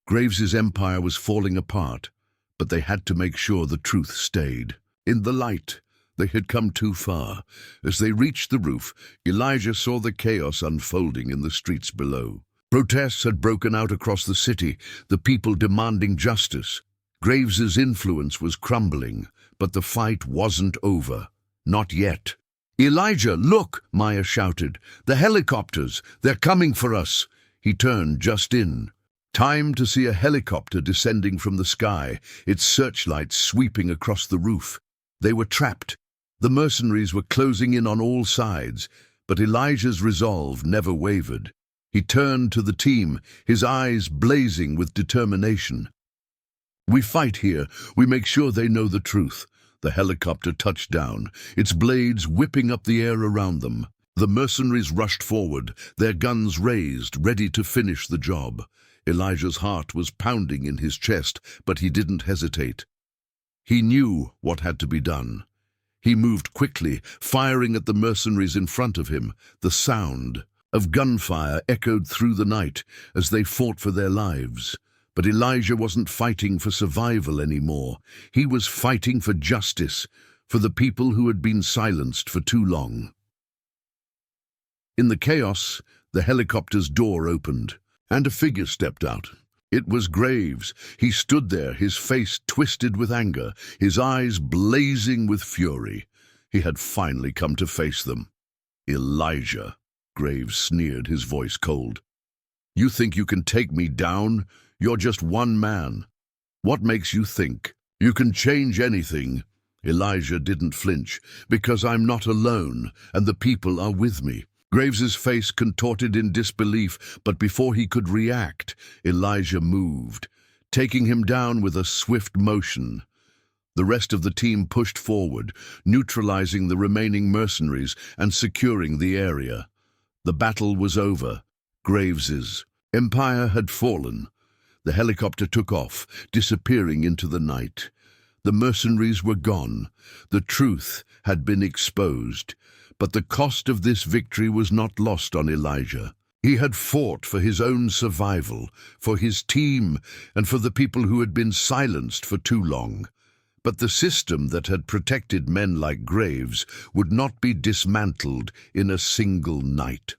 Graves's empire was falling apart, but they had to make sure the truth stayed. In the light, they had come too far. As they reached the roof, Elijah saw the chaos unfolding in the streets below. Protests had broken out across the city, the people demanding justice. Graves's influence was crumbling, but the fight wasn't over. Not yet. "Elijah, look!" Maya shouted. "The helicopters! They're coming for us!" He turned just in. Time to see a helicopter descending from the sky, its searchlights sweeping across the roof. They were trapped. The mercenaries were closing in on all sides, but Elijah's resolve never wavered. He turned to the team, his eyes blazing with determination. "We fight here. We make sure they know the truth." The helicopter touched down, its blades whipping up the air around them. The mercenaries rushed forward, their guns raised, ready to finish the job. Elijah's heart was pounding in his chest, but he didn't hesitate. He knew what had to be done. He moved quickly, firing at the mercenaries in front of him. The sound of gunfire echoed through the night as they fought for their lives. But Elijah wasn't fighting for survival anymore. He was fighting for justice, for the people who had been silenced for too long. In the chaos, the helicopter's door opened, and a figure stepped out. It was Graves. He stood there, his face twisted with anger, his eyes blazing with fury. He had finally come to face them. "Elijah," Graves sneered, his voice cold. "You think you can take me down? You're just one man. What makes you think you can change anything?" Elijah didn't flinch. "Because I'm not alone, and the people are with me. Graves's face contorted in disbelief, but before he could react, Elijah moved, taking him down with a swift motion. The rest of the team pushed forward, neutralizing the remaining mercenaries and securing the area. The battle was over. Graves's empire had fallen. The helicopter took off, disappearing into the night. The mercenaries were gone. The truth had been exposed. But the cost of this victory was not lost on Elijah. He had fought for his own survival, for his team, and for the people who had been silenced for too long. But the system that had protected men like Graves would not be dismantled in a single night.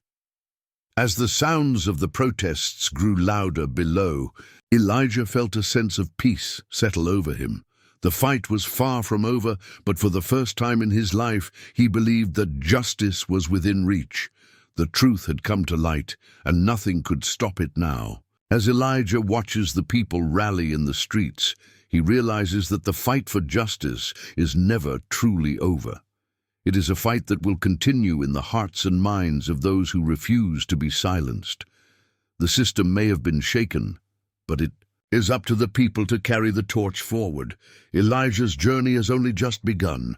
As the sounds of the protests grew louder below, Elijah felt a sense of peace settle over him. The fight was far from over, but for the first time in his life, he believed that justice was within reach. The truth had come to light, and nothing could stop it now. As Elijah watches the people rally in the streets, he realizes that the fight for justice is never truly over. It is a fight that will continue in the hearts and minds of those who refuse to be silenced. The system may have been shaken, but it is up to the people to carry the torch forward. Elijah's journey has only just begun.